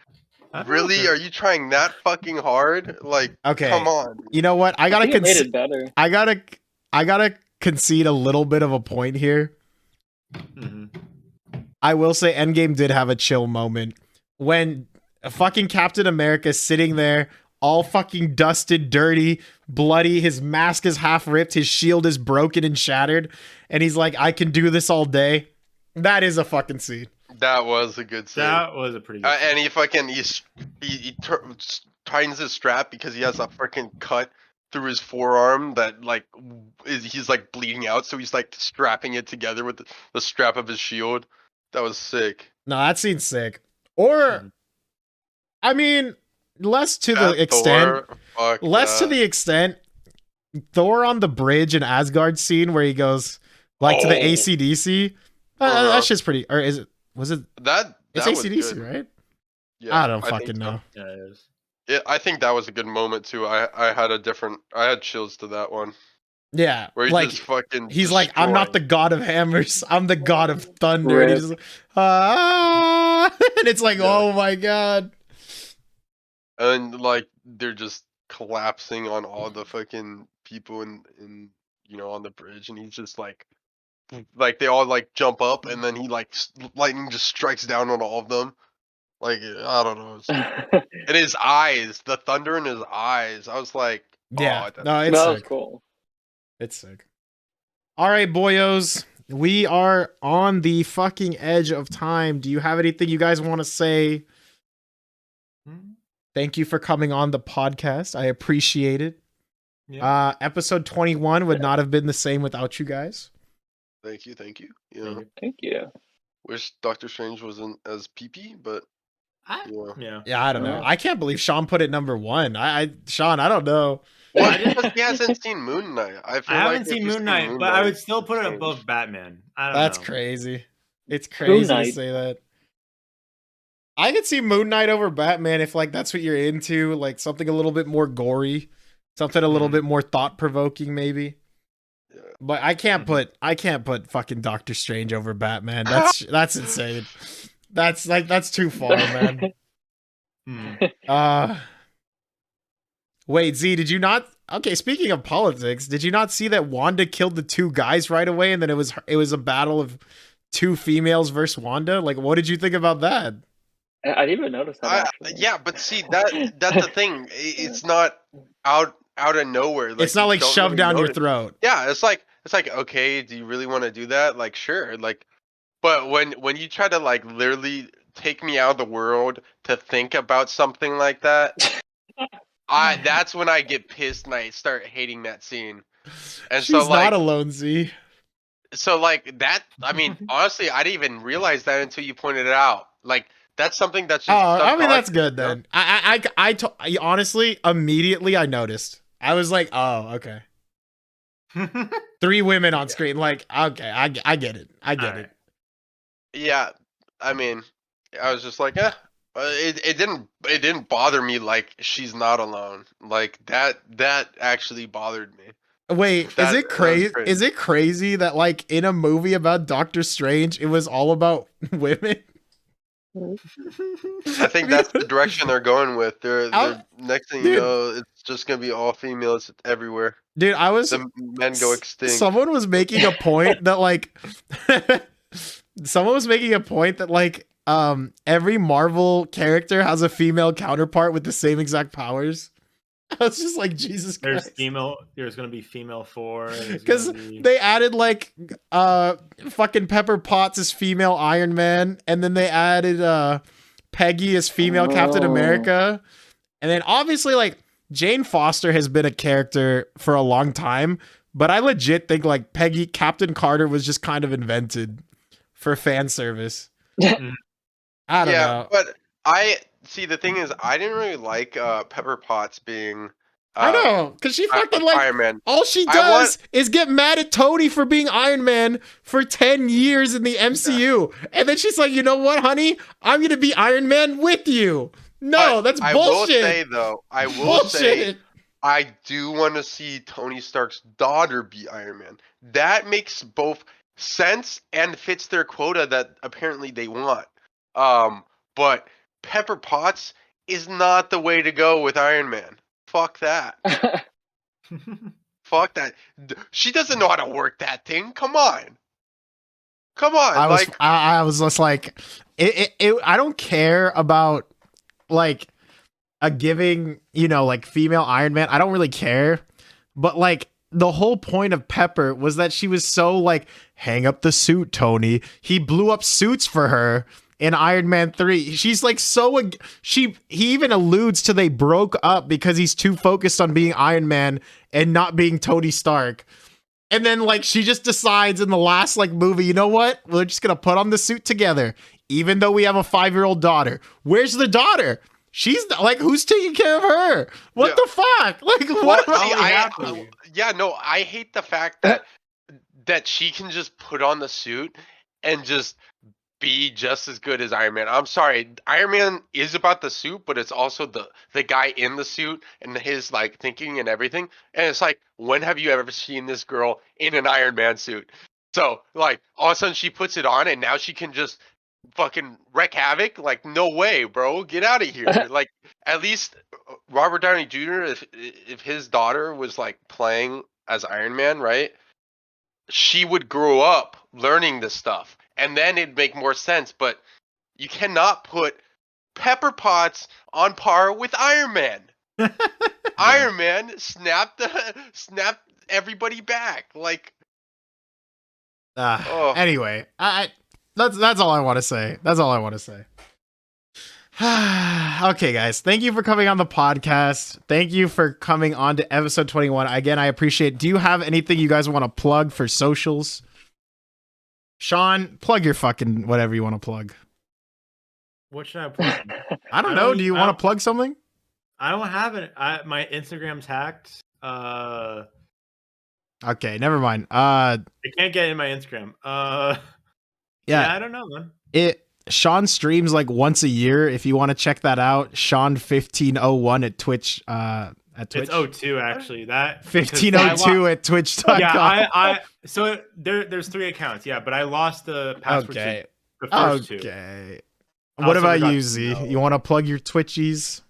really? Are you trying that fucking hard? Like, okay, come on. You know what? I gotta made it better. I gotta concede a little bit of a point here. Mm-hmm. I will say Endgame did have a chill moment when fucking Captain America is sitting there all fucking dusted, dirty, bloody, his mask is half ripped, his shield is broken and shattered, and he's like, I can do this all day. That is a fucking scene. That was a good scene. That was a pretty good scene. And he fucking he tightens his strap because he has a freaking cut through his forearm that like he's like bleeding out, so he's like strapping it together with the strap of his shield. That was sick. No, that scene's sick. Or I mean, less to the extent to the extent Thor on the bridge in Asgard scene where he goes, Like to the Oh. AC/DC. That shit's pretty. Or is it? Was it? That It's was AC/DC, good. right? Yeah, I don't think fucking so. know. Yeah, it is. I think that was a good moment too. I had chills to that one. Yeah, Where he like just fucking he's like, I'm not the god of hammers. I'm the god of thunder. And Rip. he's just and it's like, Yeah. oh my god. And like they're just collapsing on all the fucking people in on the bridge, and he's just like they all like jump up, and then he like lightning just strikes down on all of them. Like I don't know, and his eyes, the thunder in his eyes. I was like, Yeah, oh, no, it's that was sick. cool. It's sick. All right, boyos, we are on the fucking edge of time. Do you have anything you guys want to say? Thank you for coming on the podcast. I appreciate it. Yeah. Episode 21 would not have been the same without you guys. thank you. You know, Thank you. wish Doctor Strange wasn't as peepee, but Yeah. Yeah, I don't know. Oh. I can't believe Sean put it number 1. Sean, I don't know. well, because he hasn't seen Moon Knight. I haven't seen Moon Knight, but I would still put it above Batman. I don't That's know. crazy. It's crazy to Knight. say that. I could see Moon Knight over Batman if like that's what you're into, like something a little bit more gory, something a little bit more thought-provoking maybe. Yeah. But I can't put fucking Doctor Strange over Batman. That's insane. That's too far, man. Wait, Z, did you not? Okay, speaking of politics, did you not see that Wanda killed the 2 guys right away, and then it was a battle of 2 females versus Wanda? Like, what did you think about that? I didn't even notice that. Actually. Yeah, but see that's the thing. It's not out of nowhere. Like, It's not you like don't shoved really down your notice. throat. Yeah, it's like okay, do you really want to do that? Like sure, like, but when you try to like literally take me out of the world to think about something like that, that's when I get pissed and I start hating that scene. And She's so like not alone, Z. so like that. I mean, honestly, I didn't even realize that until you pointed it out. Like that's something that's just. I mean, that's good subconscious, you know? then. I honestly, immediately I noticed. I was like, oh, okay. 3 women on screen. Like, okay, I get it. I get it. Yeah, I mean, I was just like, it didn't bother me like she's not alone. Like that actually bothered me. Wait, That- is it that was crazy? crazy. Is it crazy that like in a movie about Doctor Strange, it was all about women? I think that's the direction they're going with. They're next thing you Dude. know, it's just gonna be all females everywhere. Dude, The men go extinct. Someone was making a point that like every Marvel character has a female counterpart with the same exact powers. I was just like, Jesus Christ. There's gonna be female Thor. Because they added like fucking Pepper Potts as female Iron Man, and then they added Peggy as female Captain America. And then obviously like Jane Foster has been a character for a long time, but I legit think like Captain Carter was just kind of invented for fan service. I don't know. But I see the thing is I didn't really like Pepper Potts being I know, because she fucking like Iron Man. all she does is get mad at Tony for being Iron Man for 10 years in the MCU. And then she's like, you know what, honey? I'm going to be Iron Man with you. No, that's bullshit. I will say, though, say, I do want to see Tony Stark's daughter be Iron Man. That makes both sense and fits their quota that apparently they want. But Pepper Potts is not the way to go with Iron Man. Fuck that. Fuck that. She doesn't know how to work that thing. Come on. I was just like, I don't care about like a giving, like female Iron Man. I don't really care. But like the whole point of Pepper was that she was so like, hang up the suit, Tony. He blew up suits for her in Iron Man 3. She's like he even alludes to they broke up because he's too focused on being Iron Man and not being Tony Stark. And then like she just decides in the last like movie, you know what? We're just going to put on the suit together even though we have a 5-year-old daughter. Where's the daughter? She's like, who's taking care of her? What the fuck? Like, what? I hate the fact that that she can just put on the suit and just be just as good as Iron Man. I'm sorry, Iron Man is about the suit, but it's also the guy in the suit and his like thinking and everything. And it's like, when have you ever seen this girl in an Iron Man suit? So like all of a sudden she puts it on and now she can just fucking wreak havoc. Like, no way, bro, get out of here. Like, at least Robert Downey Jr., if his daughter was like playing as Iron Man, right, she would grow up learning this stuff and then it'd make more sense. But you cannot put Pepper Potts on par with Iron Man. Iron Man snapped everybody back. Like, Anyway, that's all I want to say. That's all I want to say. Okay, guys, thank you for coming on the podcast. Thank you for coming on to episode 21. Again, I appreciate. Do you have anything you guys want to plug for socials? Sean, plug your fucking whatever you want to plug. What should I plug? I don't know. Do you want to plug something? I don't have it. My Instagram's hacked. Okay, never mind. I can't get in my Instagram. Yeah, I don't know, man. Sean streams like once a year. If you want to check that out, Sean1501 at Twitch. At Twitch. It's 02 actually. That 1502 at Twitch.com. Yeah, so there's 3 accounts. Yeah, but I lost the password. Okay. To the first 2. Okay. What about you, Z? You want to plug your Twitchies?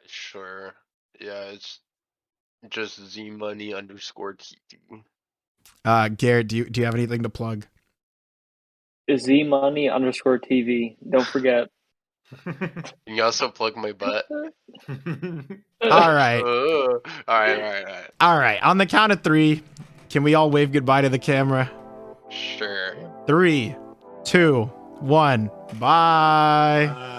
Sure. Yeah, it's just ZMoney_TT. Garrett, do you have anything to plug? ZMoney_TV. Don't forget. Can you also plug my butt? All right. All right. On the count of 3, can we all wave goodbye to the camera? Sure. 3, 2, 1. Bye.